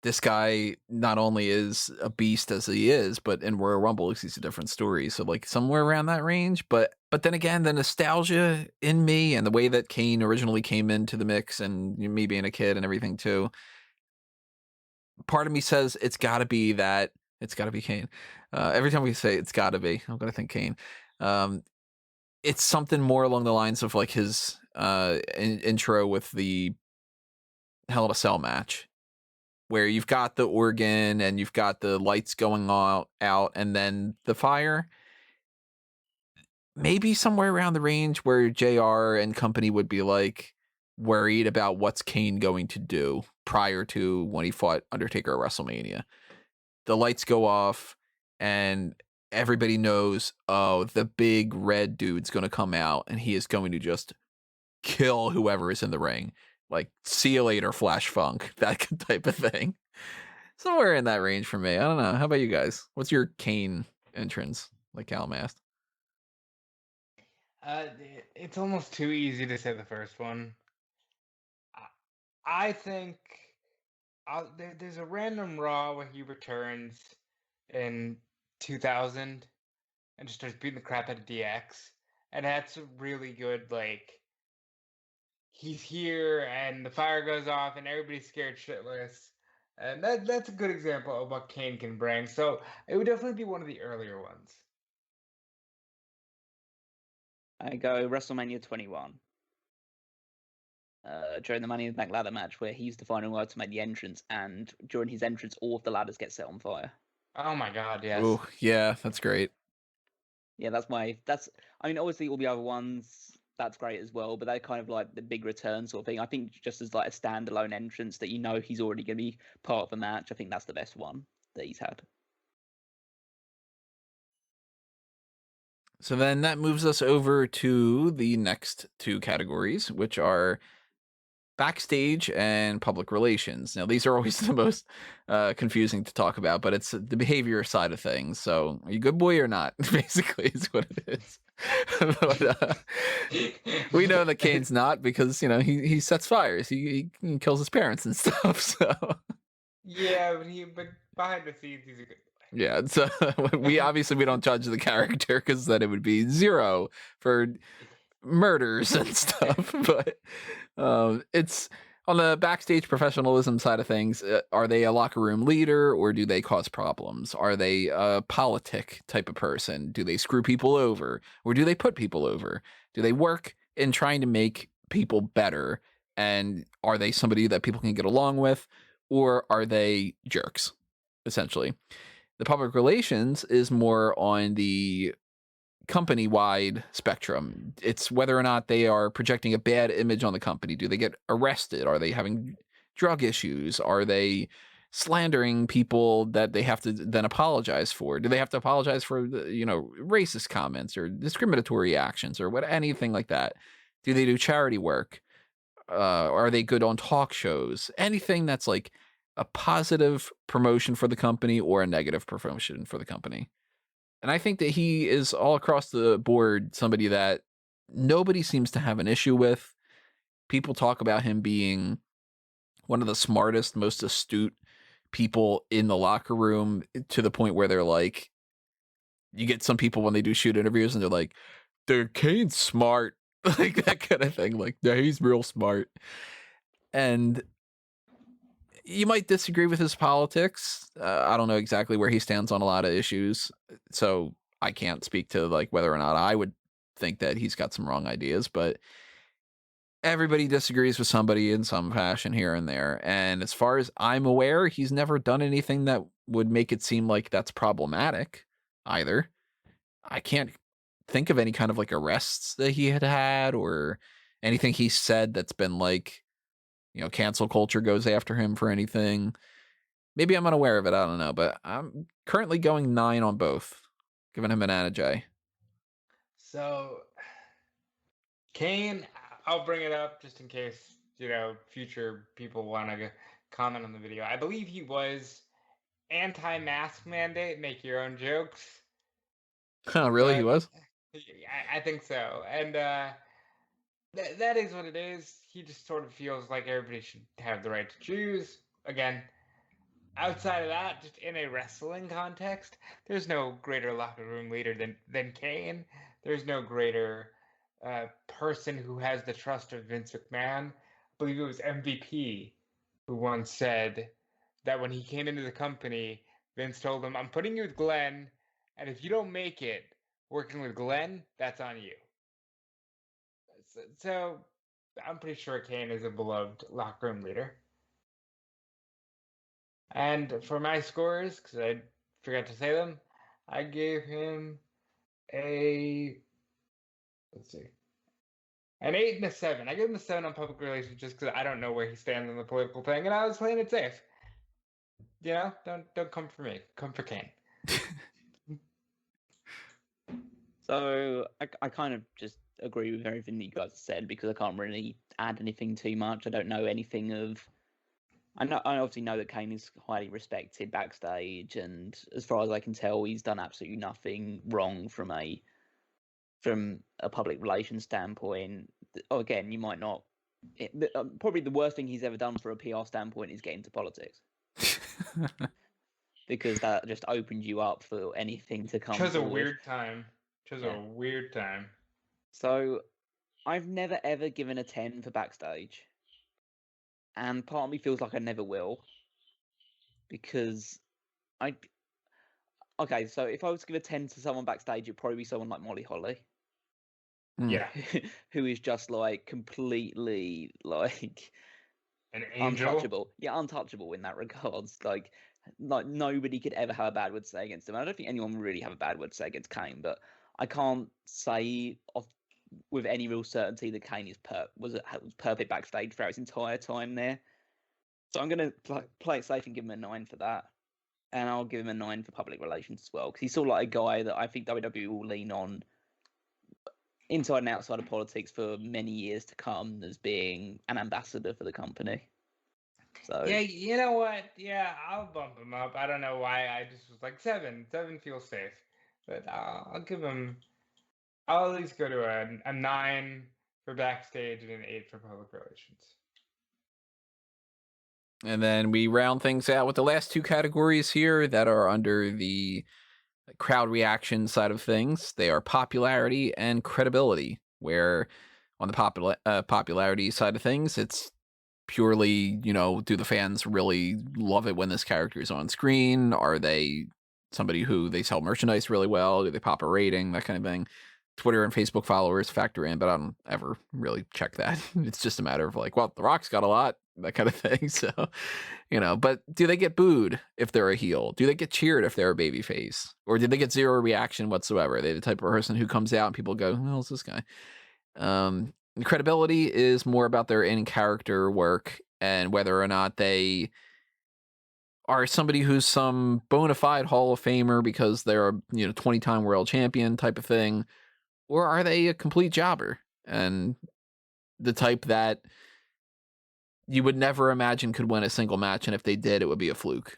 this guy not only is a beast as he is, but in Royal Rumble, he's a different story. So like somewhere around that range. But then again, the nostalgia in me and the way that Kane originally came into the mix and me being a kid and everything too, part of me says it's got to be that. It's got to be Kane. Every time we say it's got to be, I'm going to think Kane. It's something more along the lines of like his intro with the Hell in a Cell match, where you've got the organ and you've got the lights going out and then the fire. maybe somewhere around the range where JR and company would be like worried about what's Kane going to do prior to when he fought Undertaker at WrestleMania. The lights go off and everybody knows, oh, the big red dude's going to come out and he is going to just kill whoever is in the ring. Like, see you later, Flash Funk, that type of thing. Somewhere in that range for me. I don't know. How about you guys? What's your Kane entrance, like Callum asked? It's almost too easy to say the first one. I think there's a random Raw where he returns in 2000 and just starts beating the crap out of DX. And that's a really good, like, he's here and the fire goes off and everybody's scared shitless. And that's a good example of what Kane can bring. So it would definitely be one of the earlier ones. I go WrestleMania 21. During the Money in the Bank ladder match, where he's the final guy to make the entrance, and during his entrance, all of the ladders get set on fire. Oh my god, yes. Oh, yeah, that's great. Yeah, I mean, obviously all the other ones, that's great as well, but they're kind of like the big return sort of thing. I think just as like a standalone entrance that you know he's already going to be part of the match, I think that's the best one that he's had. So then that moves us over to the next two categories, which are backstage and public relations. Now, these are always the most confusing to talk about, but it's the behavior side of things. So, are you a good boy or not? Basically, is what it is. But, we know that Kane's not because he sets fires. He kills his parents and stuff. So. Yeah, but behind the scenes, he's a good boy. Yeah, so we don't judge the character because then it would be 0 for murders and stuff. But it's on the backstage professionalism side of things. Are they a locker room leader or do they cause problems? Are they a politic type of person? Do they screw people over or do they put people over? Do they work in trying to make people better? And are they somebody that people can get along with, or are they jerks, essentially? The public relations is more on the company-wide spectrum. It's whether or not they are projecting a bad image on the company. Do they get arrested? Are they having drug issues? Are they slandering people that they have to then apologize for? Do they have to apologize for racist comments or discriminatory actions or anything like that? Do they do charity work? Are they good on talk shows? Anything that's like a positive promotion for the company or a negative promotion for the company. And I think that he is all across the board somebody that nobody seems to have an issue with. People talk about him being one of the smartest, most astute people in the locker room, to the point where they're like, you get some people when they do shoot interviews and they're like, Kane's smart. Like that kind of thing. Like, yeah, he's real smart. And you might disagree with his politics. I don't know exactly where he stands on a lot of issues, so I can't speak to like whether or not I would think that he's got some wrong ideas, but everybody disagrees with somebody in some fashion here and there. And as far as I'm aware, he's never done anything that would make it seem like that's problematic either. I can't think of any kind of like arrests that he had or anything he said that's been like, cancel culture goes after him for anything. Maybe I'm unaware of it. I don't know, but I'm currently going 9 on both, giving him an Anna J. So, Kane, I'll bring it up just in case, future people want to comment on the video. I believe he was anti-mask mandate, make your own jokes. Oh, really? He was? I think so. And that is what it is. He just sort of feels like everybody should have the right to choose. Again, outside of that, just in a wrestling context, there's no greater locker room leader than Kane. There's no greater person who has the trust of Vince McMahon. I believe it was MVP who once said that when he came into the company, Vince told him, I'm putting you with Glenn, and if you don't make it working with Glenn, that's on you. So I'm pretty sure Kane is a beloved locker room leader. And for my scores, because I forgot to say them, I gave him a Let's see. An 8 and a 7. I give him a 7 on public relations just because I don't know where he stands on the political thing, and I was playing it safe. You know, don't come for me. Come for Kane. So I kind of just agree with everything that you guys have said because I can't really add anything too much. I don't know anything of. I obviously know that Kane is highly respected backstage, and as far as I can tell, he's done absolutely nothing wrong from a public relations standpoint. Again, you might not. Probably the worst thing he's ever done for a PR standpoint is get into politics. Because that just opened you up for anything to come. Chose a forward. weird time. Chose a weird time. So, I've never ever given a 10 for backstage, and part of me feels like I never will, because okay, so if I was to give a 10 to someone backstage, it'd probably be someone like Molly Holly. Yeah. Who is just like completely like an angel. Untouchable. Yeah, untouchable in that regards. Like nobody could ever have a bad word to say against him. I don't think anyone would really have a bad word to say against Kane, but I can't say with any real certainty that Kane was perfect backstage throughout his entire time there. So I'm going to play it safe and give him a 9 for that. And I'll give him a 9 for public relations as well, because he's sort of like a guy that I think WWE will lean on inside and outside of politics for many years to come as being an ambassador for the company. So yeah, you know what? Yeah, I'll bump him up. I don't know why. I just was like 7. 7 feels safe, but I'll give him. I'll at least go to a 9 for backstage and an 8 for public relations. And then we round things out with the last two categories here that are under the crowd reaction side of things. They are popularity and credibility, where on the popularity side of things, it's purely, do the fans really love it when this character is on screen? Are they somebody who they sell merchandise really well? Do they pop a rating? That kind of thing. Twitter and Facebook followers factor in, but I don't ever really check that. It's just a matter of like, well, The Rock's got a lot, that kind of thing. So, but do they get booed if they're a heel? Do they get cheered if they're a babyface? Or did they get zero reaction whatsoever? Are they the type of person who comes out and people go, well, it's this guy? Credibility is more about their in-character work and whether or not they are somebody who's some bona fide Hall of Famer because they're a 20-time world champion type of thing, or are they a complete jobber and the type that you would never imagine could win a single match, and if they did, it would be a fluke.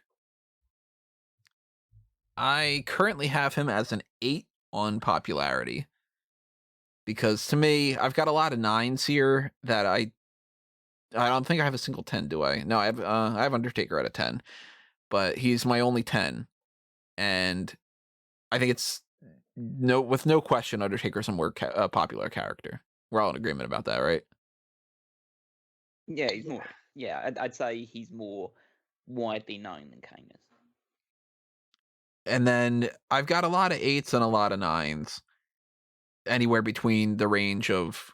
I currently have him as an 8 on popularity because to me, I've got a lot of 9s here that I don't think I have a single 10, do I? No, I have Undertaker at a 10, but he's my only 10, and I think it's with no question Undertaker's a more popular character. We're all in agreement about that, right? Yeah, he's more. Yeah, I'd say he's more widely known than Kane is. And then I've got a lot of 8s and a lot of 9s, anywhere between the range of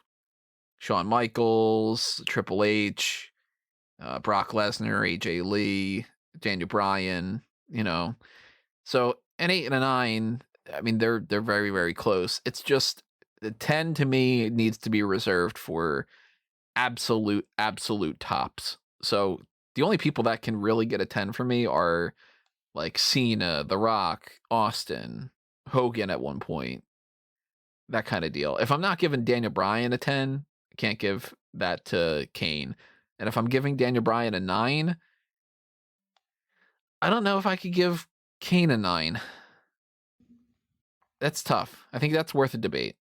Shawn Michaels, Triple H, Brock Lesnar, AJ Lee, Daniel Bryan, So an 8 and a 9, I mean, they're very, very close. It's just the 10 to me needs to be reserved for absolute tops. So the only people that can really get a 10 for me are like Cena, The Rock, Austin, Hogan at one point, that kind of deal. If I'm not giving Daniel Bryan a 10, I can't give that to Kane. And if I'm giving Daniel Bryan a 9, I don't know if I could give Kane a 9. That's tough. I think that's worth a debate.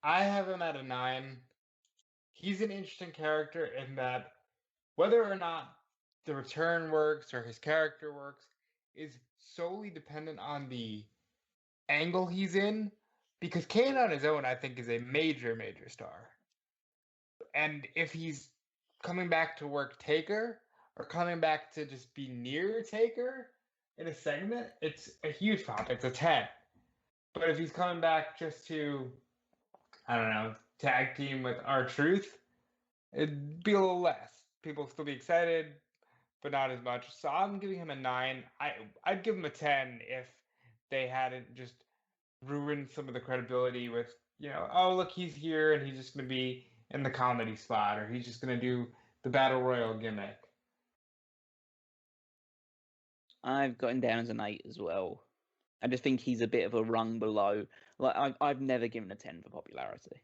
I have him at a 9. He's an interesting character in that whether or not the return works or his character works is solely dependent on the angle he's in, because Kane on his own, I think, is a major, major star. And if he's coming back to work Taker or coming back to just be near Taker in a segment, it's a huge pop. It's a 10. But if he's coming back just to, I don't know, tag team with R-Truth, it'd be a little less. People still be excited, but not as much. So I'm giving him a 9. I'd give him a 10 if they hadn't just ruin some of the credibility with, oh, look, he's here and he's just going to be in the comedy spot, or he's just going to do the Battle Royal gimmick. I've got him down as an 8 as well. I just think he's a bit of a rung below. Like I've never given a 10 for popularity.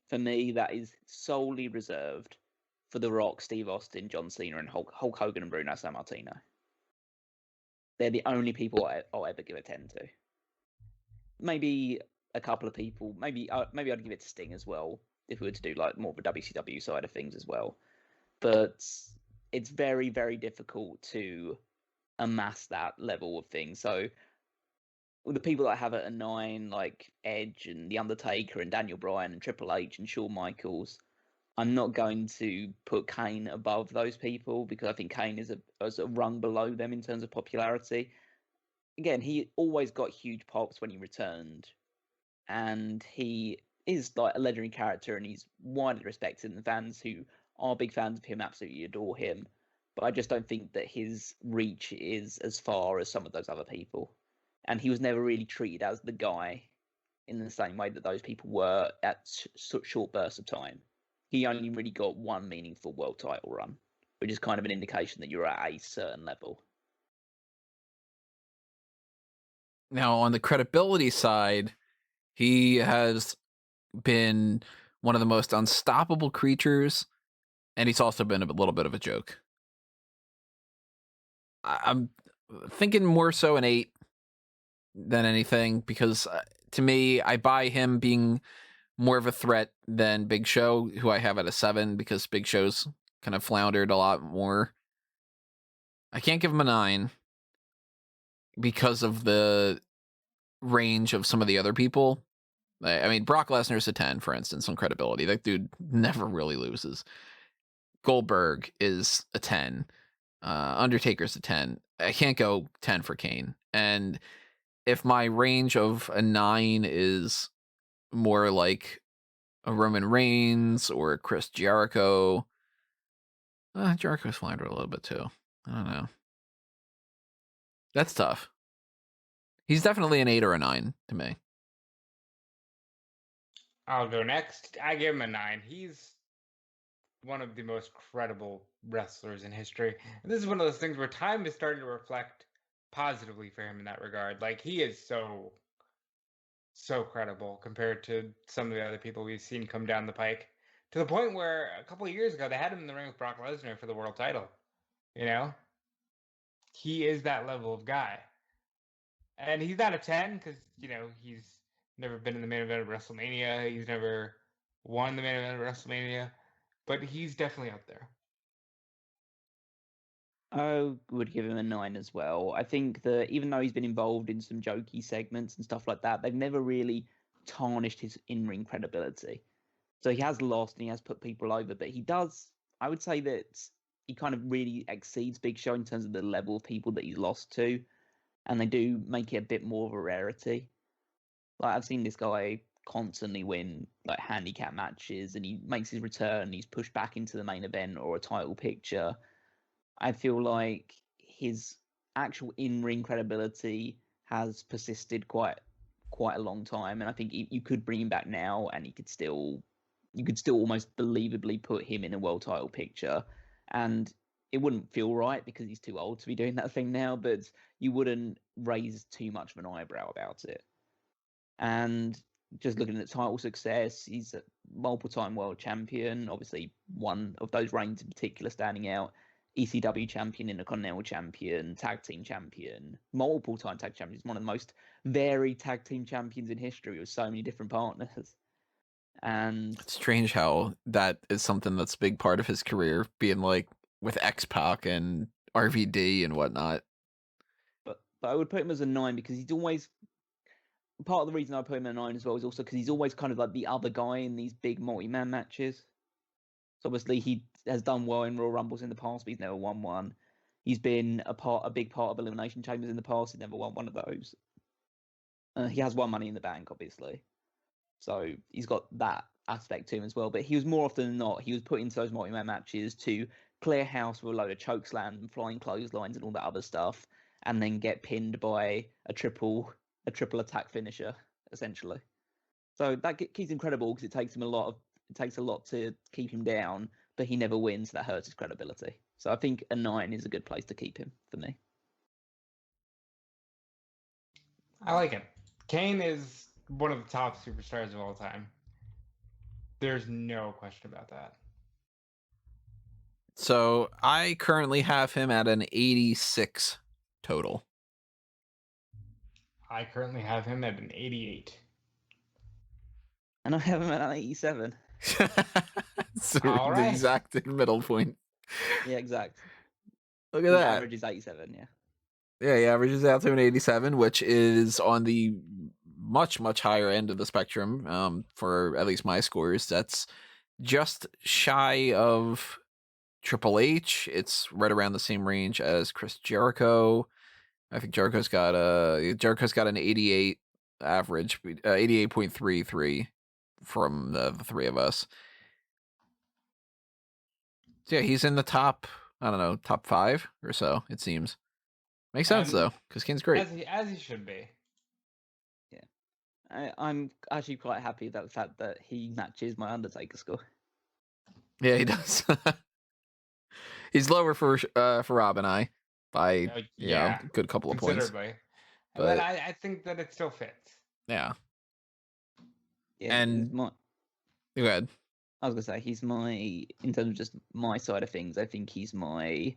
For me, that is solely reserved for The Rock, Steve Austin, John Cena, and Hulk Hogan and Bruno Sammartino. They're the only people I'll ever give a 10 to. Maybe a couple of people. Maybe I'd give it to Sting as well, if we were to do like more of a WCW side of things as well. But it's very, very difficult to amass that level of thing. So the people that I have at a 9, like Edge and The Undertaker and Daniel Bryan and Triple H and Shawn Michaels, I'm not going to put Kane above those people because I think Kane is a rung below them in terms of popularity. Again, he always got huge pops when he returned, and he is like a legendary character, and he's widely respected, and the fans who are big fans of him absolutely adore him. But I just don't think that his reach is as far as some of those other people. And he was never really treated as the guy in the same way that those people were at short bursts of time. He only really got one meaningful world title run, which is kind of an indication that you're at a certain level. Now, on the credibility side, he has been one of the most unstoppable creatures, and he's also been a little bit of a joke. I'm thinking more so an 8 than anything, because to me, I buy him being more of a threat than Big Show, who I have at a 7, because Big Show's kind of floundered a lot more. I can't give him a 9 because of the range of some of the other people. I mean, Brock Lesnar's a 10, for instance, on credibility. That dude never really loses. Goldberg is a 10. Undertaker's a 10. I can't go 10 for Kane. And if my range of a 9 is more like a Roman Reigns or a Chris Jericho, Jericho's floundered a little bit too. I don't know. That's tough. He's definitely an 8 or a 9 to me. I'll go next. I give him a 9. He's one of the most credible wrestlers in history. And this is one of those things where time is starting to reflect positively for him in that regard. Like, he is so credible compared to some of the other people we've seen come down the pike, to the point where a couple of years ago they had him in the ring with Brock Lesnar for the world title. He is that level of guy. And he's not a 10 because, he's never been in the main event of WrestleMania. He's never won the main event of WrestleMania. But he's definitely up there. I would give him a 9 as well. I think that even though he's been involved in some jokey segments and stuff like that, they've never really tarnished his in-ring credibility. So he has lost and he has put people over, but he does, I would say that he kind of really exceeds Big Show in terms of the level of people that he's lost to, and they do make it a bit more of a rarity. Like, I've seen this guy constantly win like handicap matches, and he makes his return, he's pushed back into the main event or a title picture. I feel like his actual in-ring credibility has persisted quite a long time, and I think you could bring him back now, and you could still almost believably put him in a world title picture, and it wouldn't feel right because he's too old to be doing that thing now, but you wouldn't raise too much of an eyebrow about it. And just looking at title success, he's a multiple-time world champion, obviously one of those reigns in particular standing out. ECW champion, Intercontinental champion, tag team champion, multiple-time tag champions, one of the most varied tag team champions in history with so many different partners. And it's strange how that is something that's a big part of his career, being like with X-Pac and RVD and whatnot. But I would put him as a 9 because he's always, part of the reason I put him at a 9 as well is also because he's always kind of like the other guy in these big multi-man matches. So obviously he has done well in Royal Rumbles in the past, but he's never won one. He's been a big part of Elimination Chambers in the past. He never won one of those. He has won Money in the Bank, obviously. So he's got that aspect to him as well. But he was more often than not, he was put into those multi-man matches to clear house with a load of chokeslams and flying clotheslines and all that other stuff, and then get pinned by a triple attack finisher essentially. So that he's incredible because it takes a lot to keep him down, but he never wins. That hurts his credibility. So I think a 9 is a good place to keep him for me. I like it. Kane is one of the top superstars of all time. There's no question about that. So I currently have him at an 86 total. I currently have him at an 88. And I have him at an 87. So All the right. exact middle point. Yeah, exact. Look at The that. average is 87, yeah. Yeah, he averages out to an 87, which is on the much, much higher end of the spectrum for at least my scores. That's just shy of Triple H. It's right around the same range as Chris Jericho. I think Jericho's got an 88 average, 88.33 from the three of us. So yeah, he's in the top, I don't know, top 5 or so, it seems. Makes sense, though, because Kane's great. As he should be. Yeah. I'm actually quite happy about the fact that he matches my Undertaker score. Yeah, he does. He's lower for Rob and I by Yeah, a good couple of points. considerably. But I think that it still fits. yeah. Yeah, And go ahead. I was gonna say he's my, in terms of just my side of things, I think he's my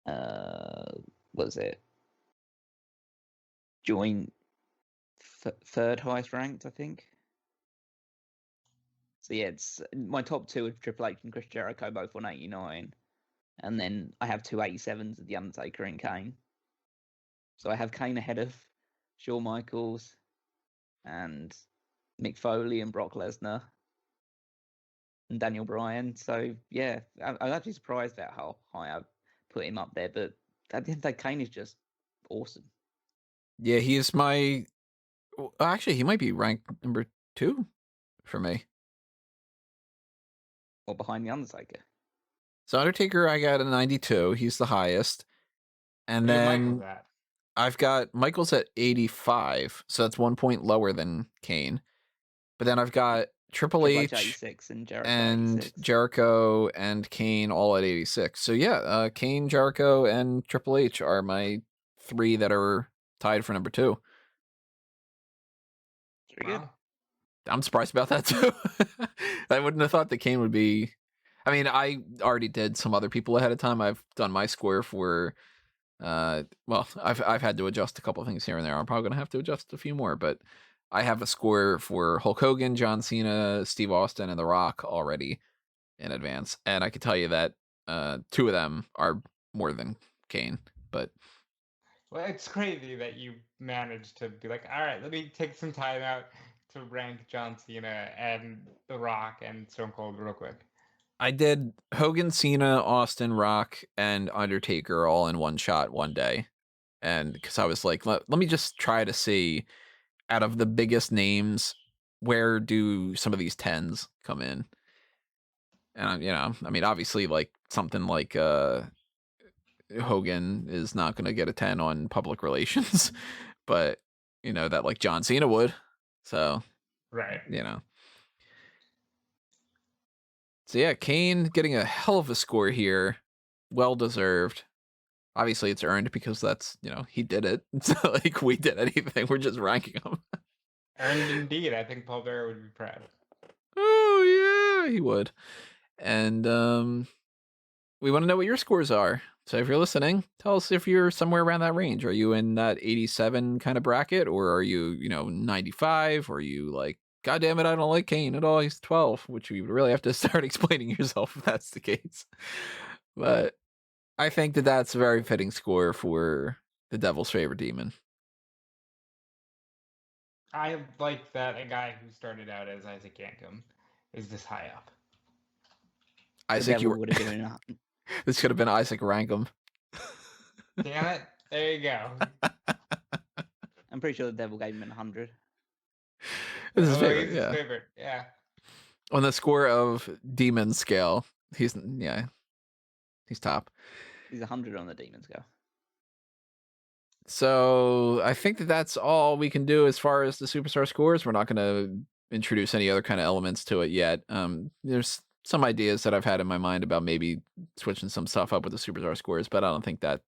what is it? Joint third highest ranked, I think. So yeah, it's my top 2 of Triple H and Chris Jericho, both on 89, and then I have 2 87s of The Undertaker and Kane. So I have Kane ahead of Shawn Michaels and Mick Foley and Brock Lesnar and Daniel Bryan. So yeah, I'm actually surprised at how high I've put him up there. But at the end of the day, Kane is just awesome. Yeah, he is my. Well, actually, he might be ranked number 2 for me. Or behind The Undertaker. So Undertaker, I got a 92. He's the highest. And then I've got Michaels at 85. So that's 1 point lower than Kane. But then I've got Triple H 86 and Jericho and 86. Jericho and Kane all at 86. So yeah, Kane, Jericho, and Triple H are my 3 that are tied for number 2. Pretty good. I'm surprised about that too. I wouldn't have thought that Kane would be. I mean, I already did some other people ahead of time. I've done my score for. Well, I've had to adjust a couple of things here and there. I'm probably gonna have to adjust a few more, but I have a score for Hulk Hogan, John Cena, Steve Austin, and The Rock already in advance, and I can tell you that 2 of them are more than Kane. But well, it's crazy that you managed to be like, all right, let me take some time out to rank John Cena and The Rock and Stone Cold real quick. I did Hogan, Cena, Austin, Rock, and Undertaker all in one shot one day. And because I was like, let me just try to see out of the biggest names, where do some of these 10s come in? And, I mean, obviously, like something like Hogan is not going to get a 10 on public relations, but, that like John Cena would. So, right. So yeah, Kane getting a hell of a score here. Well deserved. Obviously it's earned because that's, he did it. It's not like we did anything. We're just ranking him. Earned indeed. I think Paul Bearer would be proud. Oh yeah, he would. And we want to know what your scores are. So if you're listening, tell us if you're somewhere around that range. Are you in that 87 kind of bracket, or are you, 95? Or are you like, God damn it, I don't like Kane at all. He's 12, which you really have to start explaining yourself if that's the case. But I think that that's a very fitting score for the Devil's favorite demon. I like that a guy who started out as Isaac Yankem is this high up. Isaac, you would have given up. This could have been Isaac Rankum. Damn it! There you go. I'm pretty sure the devil gave him 100. This is his favorite. His favorite. Yeah. On the score of demon scale, he's top. He's 100 on the demon scale. So I think that's all we can do as far as the superstar scores. We're not going to introduce any other kind of elements to it yet. There's some ideas that I've had in my mind about maybe switching some stuff up with the superstar scores, but I don't think that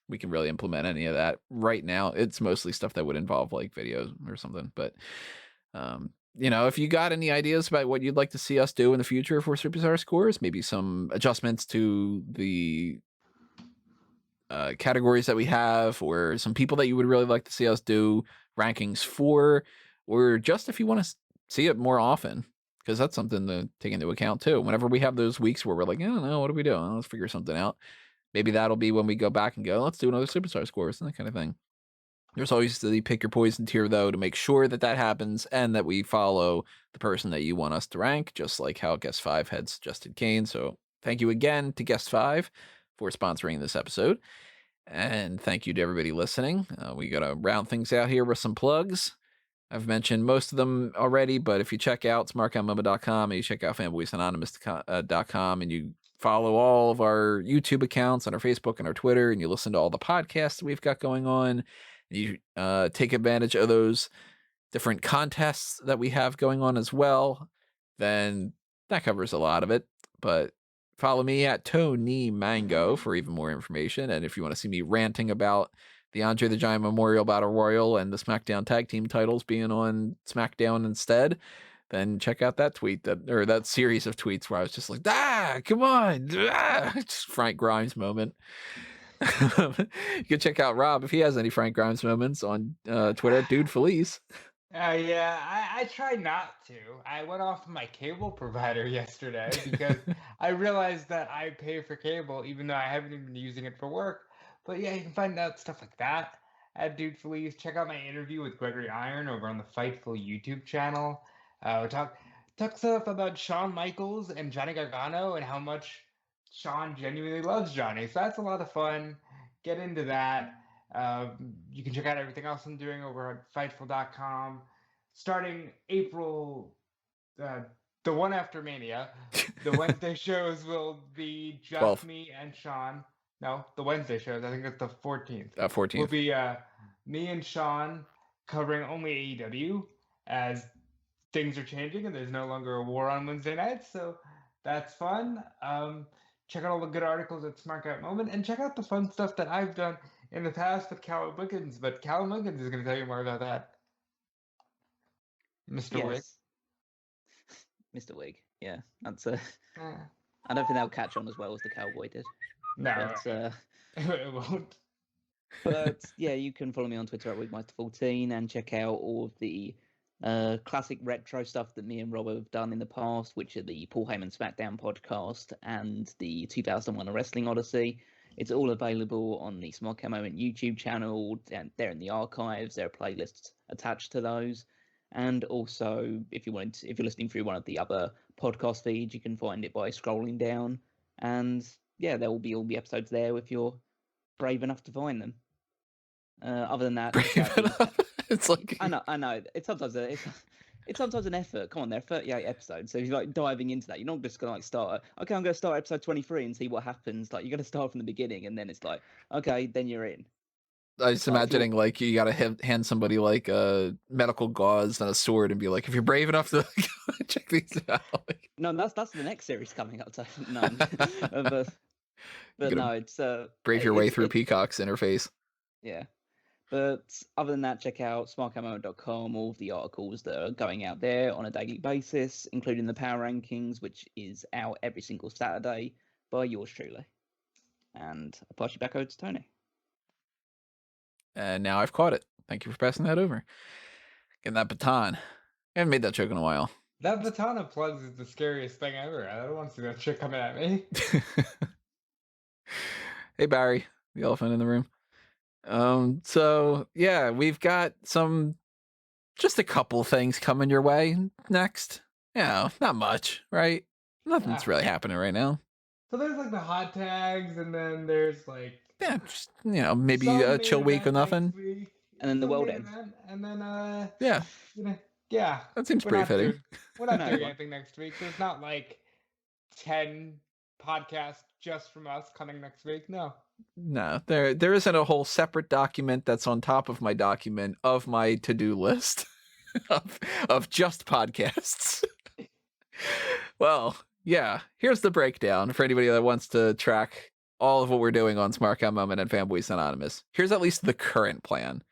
we can really implement any of that right now. It's mostly stuff that would involve like videos or something. But if you got any ideas about what you'd like to see us do in the future for superstar scores, maybe some adjustments to the categories that we have, or some people that you would really like to see us do rankings for, or just if you want to see it more often, because that's something to take into account too. Whenever we have those weeks where we're like, I don't know, what are we doing? Let's figure something out. Maybe that'll be when we go back and go, let's do another superstar scores and that kind of thing. There's always the pick your poison tier, though, to make sure that that happens and that we follow the person that you want us to rank, just like how Guest 5 had suggested Kane. So thank you again to Guest 5 for sponsoring this episode. And thank you to everybody listening. We got to round things out here with some plugs. I've mentioned most of them already, but if you check out smarkoutmumba.com and you check out fanboysanonymous.com and you follow all of our YouTube accounts on our Facebook and our Twitter, and you listen to all the podcasts that we've got going on, you take advantage of those different contests that we have going on as well, then that covers a lot of it. But follow me at Tony Mango for even more information. And if you want to see me ranting about the Andre the Giant Memorial Battle Royal and the SmackDown Tag Team titles being on SmackDown instead, then check out that that series of tweets where I was just like, come on, just Frank Grimes moment. You can check out Rob if he has any Frank Grimes moments on Twitter at Dude Felice. Yeah, I try not to. I went off my cable provider yesterday because I realized that I pay for cable even though I haven't even been using it for work. But yeah, you can find out stuff like that at Dude Felice. Check out my interview with Gregory Iron over on the Fightful YouTube channel. We talk stuff about Shawn Michaels and Johnny Gargano and how much Shawn genuinely loves Johnny. So that's a lot of fun. Get into that. You can check out everything else I'm doing over at Fightful.com. Starting April, the one after Mania, the Wednesday shows will be just 12th. Me and Sean. No, the Wednesday shows, I think it's the 14th. 14th. Will be me and Sean covering only AEW as things are changing and there's no longer a war on Wednesday nights. So that's fun. Check out all the good articles at Smark Out Moment and check out the fun stuff that I've done in the past with Callum Wiggins, but Callum Wiggins is going to tell you more about that. Mr. Wig. Mr. Wig, yeah. That's I don't think that'll catch on as well as the Cowboy did. No, but, it won't. But yeah, you can follow me on Twitter at Wigmeister14 and check out all of the classic retro stuff that me and Rob have done in the past, which are the Paul Heyman SmackDown podcast and the 2001 Wrestling Odyssey. It's all available on the Smark Out Moment YouTube channel, and they're in the archives. There are playlists attached to those. And also, if you're listening through one of the other podcast feeds, you can find it by scrolling down. And yeah, there will be all the episodes there if you're brave enough to find them. Other than that, it's like I know. It's sometimes an effort. Come on, there are 38 episodes, so if you're like diving into that, you're not just gonna like start. Okay, I'm gonna start episode 23 and see what happens. Like you're gonna start from the beginning, and then it's like, okay, then you're in. I was imagining like you gotta hand somebody like a medical gauze and a sword and be like, if you're brave enough to check these out. No, that's the next series coming up. So, no, but no, it's brave your way through Peacock's interface. Yeah. But other than that, check out smarkoutmoment.com, all of the articles that are going out there on a daily basis, including the Power Rankings, which is out every single Saturday by yours truly. And I'll pass you back over to Tony. And now I've caught it. Thank you for passing that over. Getting that baton. I haven't made that joke in a while. That baton of plugs is the scariest thing ever. I don't want to see that shit coming at me. Hey, Barry, the elephant in the room. So yeah, we've got just a couple things coming your way next. Not much, right? Nothing's really happening right now. So there's like the hot tags, and then there's like just, maybe a chill week or nothing, and then the world ends, and then yeah, that seems pretty fitting. We're not doing anything next week. There's not like 10 podcasts just from us coming next week. No. No, there isn't a whole separate document that's on top of my document of my to-do list of just podcasts. Well, yeah, here's the breakdown for anybody that wants to track all of what we're doing on Smark Out Moment and Fanboys Anonymous. Here's at least the current plan.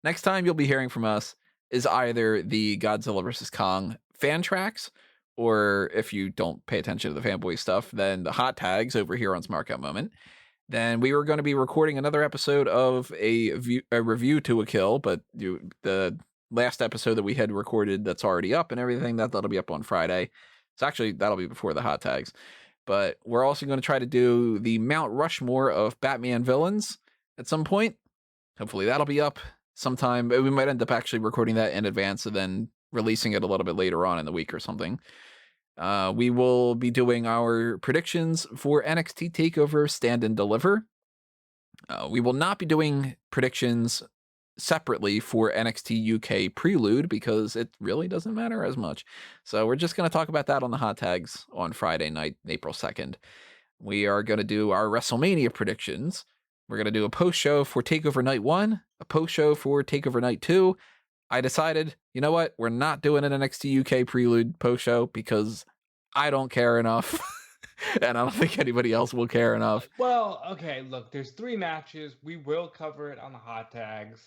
Next time you'll be hearing from us is either the Godzilla vs. Kong fan tracks, or if you don't pay attention to the fanboy stuff, then the hot tags over here on Smark Out Moment. Then we were going to be recording another episode of a review to a kill, but the last episode that we had recorded that's already up and everything, that'll be up on Friday. So actually, that'll be before the hot tags. But we're also going to try to do the Mount Rushmore of Batman villains at some point. Hopefully that'll be up sometime. We might end up actually recording that in advance and then releasing it a little bit later on in the week or something. We will be doing our predictions for NXT TakeOver Stand and Deliver. We will not be doing predictions separately for NXT UK Prelude because it really doesn't matter as much. So we're just going to talk about that on the hot tags on Friday night, April 2nd. We are going to do our WrestleMania predictions. We're going to do a post show for TakeOver Night 1, a post show for TakeOver Night 2. I decided, you know what? We're not doing an NXT UK Prelude post show because I don't care enough. And I don't think anybody else will care enough. Well, okay, look, there's 3 matches. We will cover it on the hot tags.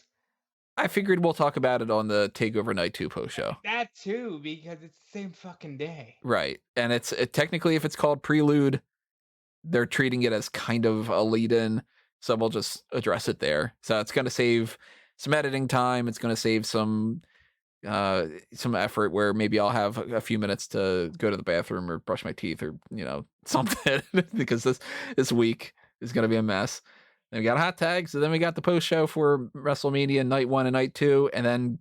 I figured we'll talk about it on the TakeOver Night 2 post show. That too, because it's the same fucking day. Right. And it's technically, if it's called Prelude, they're treating it as kind of a lead-in. So we'll just address it there. So it's going to save some editing time. It's going to save some effort where maybe I'll have a few minutes to go to the bathroom or brush my teeth or, something because this week is going to be a mess. Then we got hot tags, and then we got the post show for WrestleMania Night 1 and Night 2, and then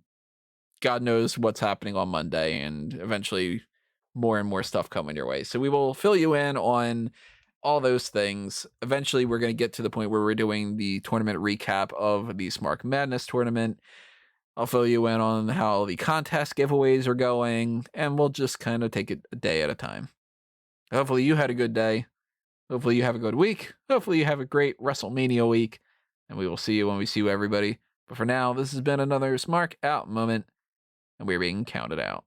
God knows what's happening on Monday, and eventually more and more stuff coming your way. So we will fill you in on all those things. Eventually, we're going to get to the point where we're doing the tournament recap of the Smark Madness tournament. I'll fill you in on how the contest giveaways are going, and we'll just kind of take it a day at a time. Hopefully you had a good day. Hopefully you have a good week. Hopefully you have a great WrestleMania week. And we will see you when we see you, everybody. But for now, this has been another Smark Out moment, and we're being counted out.